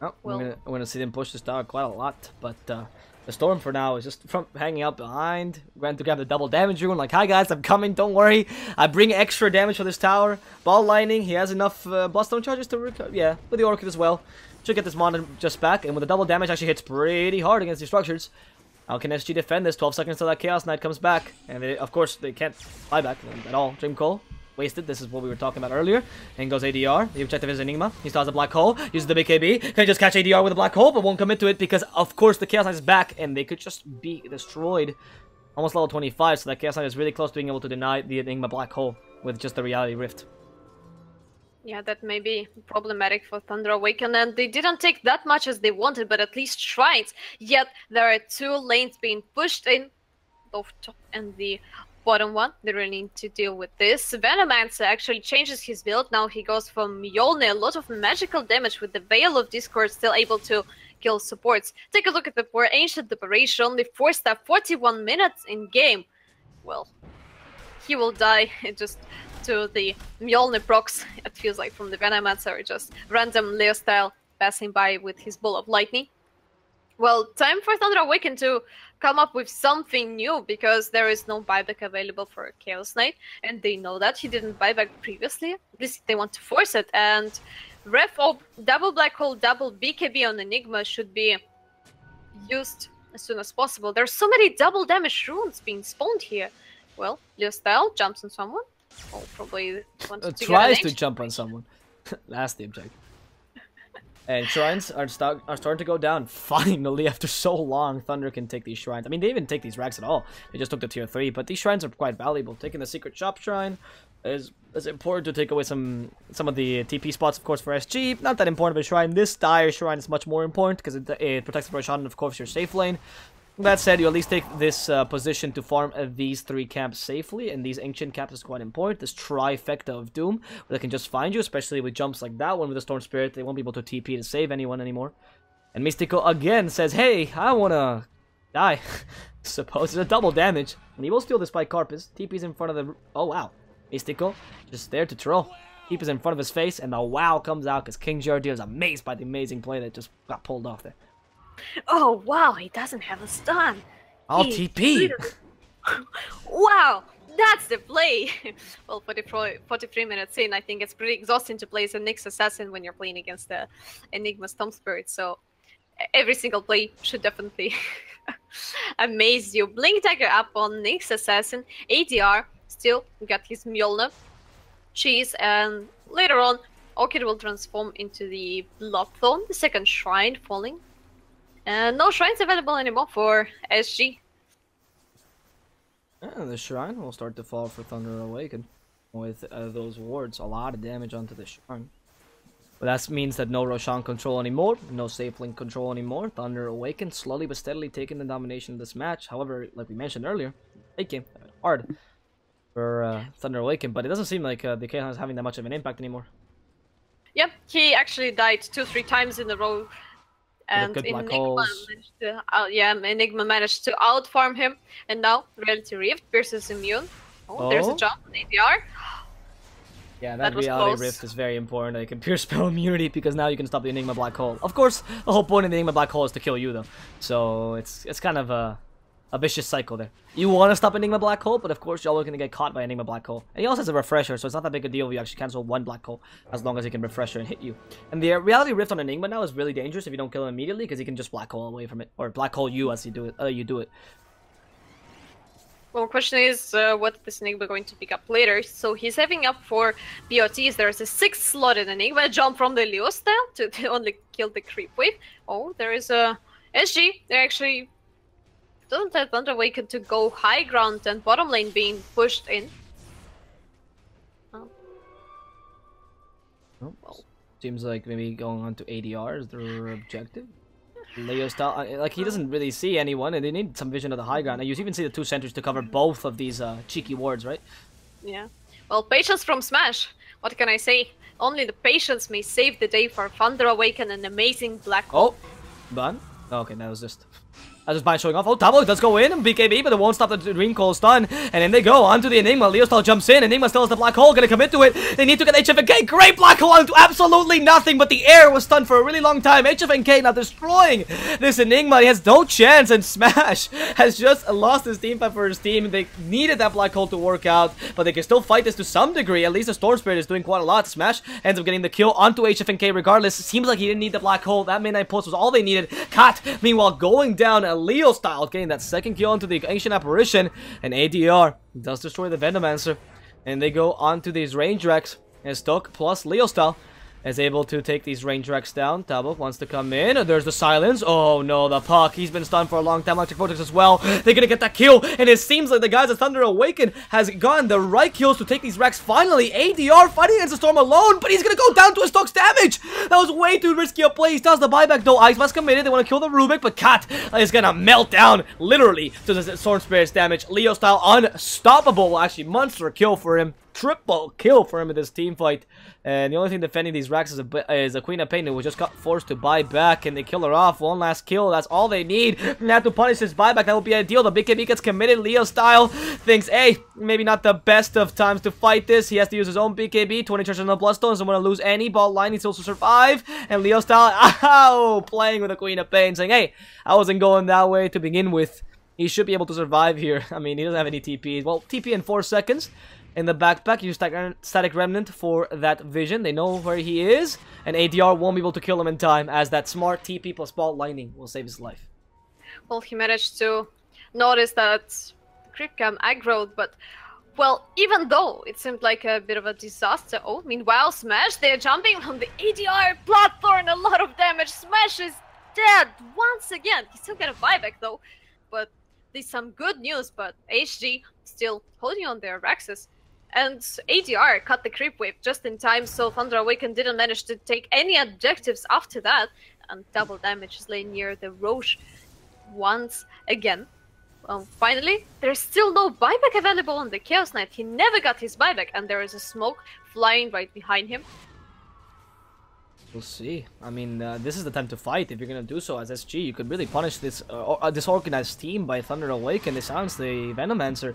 Oh, well, we're gonna see them push this tower quite a lot, but the Storm for now is just from hanging out behind. Ran to grab the double damage rune, like, hi guys, I'm coming, don't worry. I bring extra damage for this tower. Ball lining, he has enough Bloodstone charges to recover. Yeah, with the Orchid as well. Should get this mana just back, and with the double damage, actually hits pretty hard against these structures. How can SG defend this? 12 seconds till that Chaos Knight comes back, and they, of course, they can't buy back at all. Dream Coal. Wasted. This is what we were talking about earlier. And goes ADR. The objective is Enigma. He starts a Black Hole. Uses the BKB. Can just catch ADR with a Black Hole, but won't commit to it because, of course, the Chaos Knight is back and they could just be destroyed. Almost level 25, so that Chaos Knight is really close to being able to deny the Enigma Black Hole with just the Reality Rift. Yeah, that may be problematic for Thunder Awaken, and they didn't take that much as they wanted, but at least tried. Yet, there are 2 lanes being pushed in, both top and the bottom one. They really need to deal with this. Venomancer actually changes his build. Now he goes for Mjolnir, a lot of magical damage with the Veil of Discord, still able to kill supports. Take a look at the poor Ancient Operation, only 4-star, 41 minutes in game. Well, he will die just to the Mjolnir procs, it feels like, from the Venomancer, just random Leo style passing by with his Ball of Lightning. Well, time for Thunder Awaken to come up with something new, because there is no buyback available for Chaos Knight, and they know that. He didn't buy back previously. At least they want to force it, and Ref Op, double Black Hole, double BKB on Enigma should be used as soon as possible. There's so many double damage runes being spawned here. Well, Leo style jumps on someone. Oh, probably wants to tries to jump on someone. That's the objective. And shrines are starting to go down. Finally, after so long, Thunder can take these shrines. I mean, they didn't take these racks at all. They just took the tier 3, but these shrines are quite valuable. Taking the secret shop shrine is important to take away some of the TP spots, of course, for SG. Not that important of a shrine. This dire shrine is much more important because it protects the Roshan and, of course, your safe lane. That said, you at least take this position to farm these 3 camps safely, and these ancient camps is quite important. This trifecta of doom, where they can just find you, especially with jumps like that one with the Storm Spirit. They won't be able to TP to save anyone anymore. And Mystico again says, hey, I wanna die. Suppose it's a double damage. And he will steal this by Carpus. TP's in front of the... Oh, wow. Mystico just there to troll. TP's in front of his face, and the wow comes out because King Jardir is amazed by the amazing play that just got pulled off there. Oh, wow, he doesn't have a stun. I'll TP. Wow, that's the play. Well, 43 minutes in, I think it's pretty exhausting to play as a Nyx Assassin when you're playing against the Enigma Storm Spirit. So every single play should definitely amaze you. Blink Dagger up on Nyx Assassin. ADR still got his Mjolnir. Cheese, and later on, Orchid will transform into the Bloodthorn, the second shrine falling. And no shrines available anymore for SG. And the shrine will start to fall for Thunder Awaken with those wards. A lot of damage onto the shrine. But that means that no Roshan control anymore, no safe link control anymore. Thunder Awaken slowly but steadily taking the domination of this match. However, like we mentioned earlier, late game hard for Thunder Awaken, but it doesn't seem like the Kahan is having that much of an impact anymore. Yeah, he actually died 2-3 times in a row. And Enigma managed to outfarm him. And now, Reality Rift versus Immune. Oh, there's a jump on ADR. Yeah, that Reality Rift is very important. It can pierce spell immunity because now you can stop the Enigma Black Hole. Of course, the whole point of the Enigma Black Hole is to kill you, though. So it's kind of a vicious cycle there. You want to stop Enigma Black Hole, but of course you're always going to get caught by Enigma Black Hole. And he also has a refresher, so it's not that big a deal if you actually cancel one Black Hole, as long as he can refresher and hit you. And the Reality Rift on Enigma now is really dangerous if you don't kill him immediately, because he can just Black Hole away from it, or Black Hole you as you do it. Well, question is, what is Enigma going to pick up later? So he's having up for BOTs. There's a 6-slotted Enigma jump from the Leo style to only kill the creep wave. Oh, there is a SG. They're actually... doesn't have Thunder Awaken to go high ground and bottom lane being pushed in. Oh. Oh, well, seems like maybe going on to ADR is their objective. Leo style, like he doesn't really see anyone, and they need some vision of the high ground. And you even see the 2 sentries to cover both of these cheeky wards, right? Yeah. Well, patience from Smash. What can I say? Only the patience may save the day for Thunder Awaken, an amazing Black Hole. Oh, done. Okay, that was just... That's just by showing off. Oh, double does go in, BKB, but it won't stop the Dream Cold stun. And then they go onto the Enigma. Leostal jumps in. Enigma still has the Black Hole, gonna commit to it. They need to get HFNK. Great Black Hole onto absolutely nothing, but the air was stunned for a really long time. HFNK now destroying this Enigma. He has no chance, and Smash has just lost his team fight for his team. They needed that Black Hole to work out, but they can still fight this to some degree. At least the Storm Spirit is doing quite a lot. Smash ends up getting the kill onto HFNK regardless. Seems like he didn't need the Black Hole. That Midnight Pulse was all they needed. Kat, meanwhile, going down a Leo style, getting that second kill onto the Ancient Apparition, and ADR does destroy the Venomancer, and they go on to these range racks, and Stoke plus Leo style is able to take these range wrecks down. Tabo wants to come in. There's the silence. Oh no, the puck. He's been stunned for a long time. Electric Vortex as well. They're gonna get that kill. And it seems like the guys at Thunder Awaken has gotten the right kills to take these wrecks. Finally, ADR fighting against the Storm alone, but he's gonna go down to his Stokes damage. That was way too risky a play. He does the buyback though. Ice Blast committed. They want to kill the Rubik, but Kat is gonna melt down literally to the Storm Spirit's damage. Leo style unstoppable. Well, actually, monster kill for him. Triple kill for him in this team fight. And the only thing defending these racks is a Queen of Pain who just got forced to buy back, and they kill her off. One last kill, that's all they need. And have to punish his buyback, that would be ideal. The BKB gets committed. Leo style thinks, hey, maybe not the best of times to fight this. He has to use his own BKB, 20 charges on the Bloodstone, doesn't want to lose any. Ball line needs to also survive. And Leo style, ow, playing with the Queen of Pain, saying, hey, I wasn't going that way to begin with. He should be able to survive here. I mean, he doesn't have any TPs. Well, TP in 4 seconds. In the backpack, use Static Remnant for that vision. They know where he is, and ADR won't be able to kill him in time, as that smart TP plus ball lightning will save his life. Well, he managed to notice that creep cam aggroed, but, well, even though it seemed like a bit of a disaster, oh, meanwhile, Smash, they're jumping on the ADR, Bloodthorn, a lot of damage. Smash is dead once again. He's still gonna buyback though, but there's some good news, but HG still holding on their Rexes. And ADR cut the creep wave just in time, so Thunder Awaken didn't manage to take any objectives after that. And double damage is laying near the Roche once again. Finally, there's still no buyback available on the Chaos Knight. He never got his buyback, and there is a smoke flying right behind him. We'll see. I mean, this is the time to fight. If you're gonna do so as SG, you could really punish this disorganized team by Thunder Awaken. They silence the Venomancer.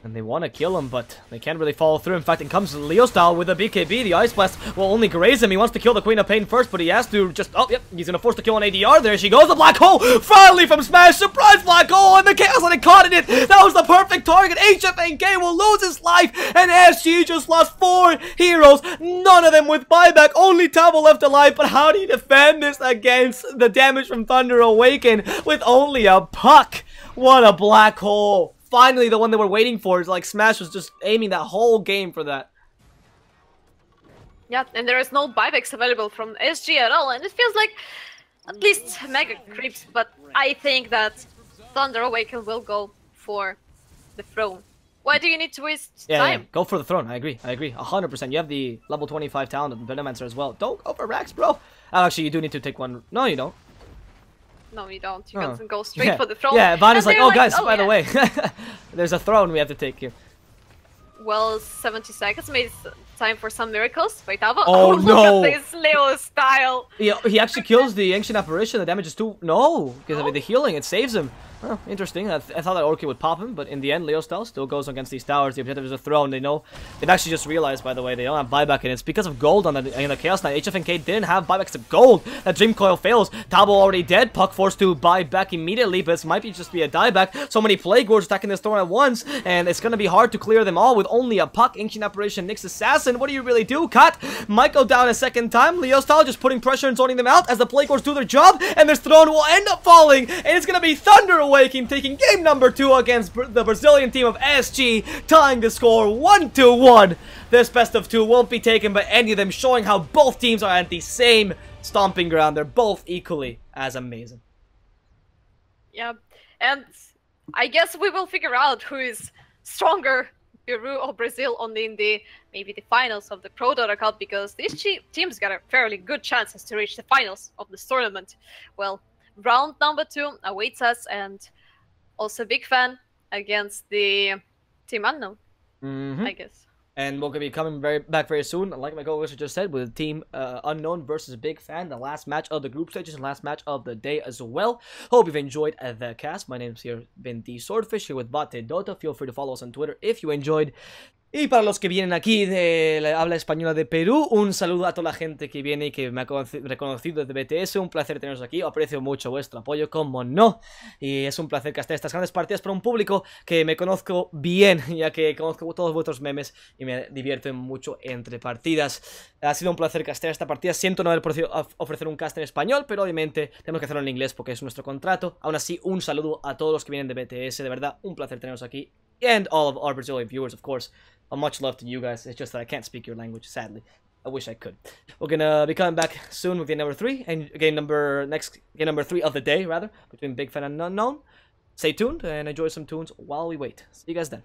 And they want to kill him, but they can't really follow through. In fact, it comes Leo style with a BKB. The Ice Blast will only graze him. He wants to kill the Queen of Pain first, but he has to just... Oh, yep, he's going to force the kill on ADR. There she goes, the Black Hole! Finally from Smash! Surprise Black Hole! And the Chaos Knight caught in it! That was the perfect target! HFNK will lose his life! And SG just lost 4 heroes! None of them with buyback! Only Tabo left alive! But how do you defend this against the damage from Thunder Awaken with only a puck? What a Black Hole! Finally, the one they were waiting for. Is like Smash was just aiming that whole game for that. Yeah, and there is no buybacks available from SG at all, and it feels like at least mega creeps, but I think that Thunder Awaken will go for the throne. Why do you need to waste time? Yeah, go for the throne. I agree. 100%. You have the level 25 talent of Venomancer as well. Don't go for Rax, bro. Oh, actually, you do need to take one. No, you don't. No, you don't. You can go straight for the throne. Yeah, Van is like, oh, guys, oh, by the way, there's a throne we have to take here. Well, 70 seconds. Maybe it's time for some miracles. Wait, Alva. Oh, no. Look at this Leo style. He actually kills the Ancient Apparition. The damage is too... No, because of the healing, it saves him. Oh, interesting. I thought that Orchid would pop him, but in the end, Leo style still goes against these towers. The objective is a throne. They know. They've actually just realized, by the way, they don't have buyback, and it's because of gold on the Chaos Knight. HFNK didn't have buybacks to gold. That Dream Coil fails. Tabo already dead. Puck forced to buy back immediately, but this might be just be a dieback. So many Plague Wars attacking this throne at once, and it's going to be hard to clear them all with only a puck. Ancient Apparition, Nyx Assassin. What do you really do? Cut might go down a second time. Leo style just putting pressure and zoning them out as the Plague Wars do their job, and this throne will end up falling, and it's going to be Thunder Awaken taking game number 2 against the Brazilian team of SG, tying the score 1-1. This best of 2 won't be taken by any of them, showing how both teams are at the same stomping ground. They're both equally as amazing. Yeah, and I guess we will figure out who is stronger, Peru or Brazil, only in maybe the finals of the ProDota Cup, because these teams got a fairly good chances to reach the finals of this tournament. Well, round number 2 awaits us, and also big fan against the Team Unknown, I guess. And we're going to be coming back very soon, like my co-host just said, with Team Unknown versus Big Fan, the last match of the group stages and last match of the day as well. Hope you've enjoyed the cast. My name's here been DSwordfish, here with ProDota. Feel free to follow us on Twitter if you enjoyed. Y para los que vienen aquí de la habla española de Perú, un saludo a toda la gente que viene y que me ha reconocido desde BTS. Un placer teneros aquí, aprecio mucho vuestro apoyo, como no. Y es un placer castear estas grandes partidas para un público que me conozco bien, ya que conozco todos vuestros memes y me divierto mucho entre partidas. Ha sido un placer castear esta partida. Siento no haber podido ofrecer un cast en español, pero obviamente tenemos que hacerlo en inglés porque es nuestro contrato. Aún así, un saludo a todos los que vienen de BTS. De verdad, un placer teneros aquí. And all of our Brazilian viewers, of course. Much love to you guys. It's just that I can't speak your language, sadly. I wish I could. We're gonna be coming back soon with game number 3 and game number 3 of the day rather between Big Fan and Unknown. Stay tuned and enjoy some tunes while we wait. See you guys then.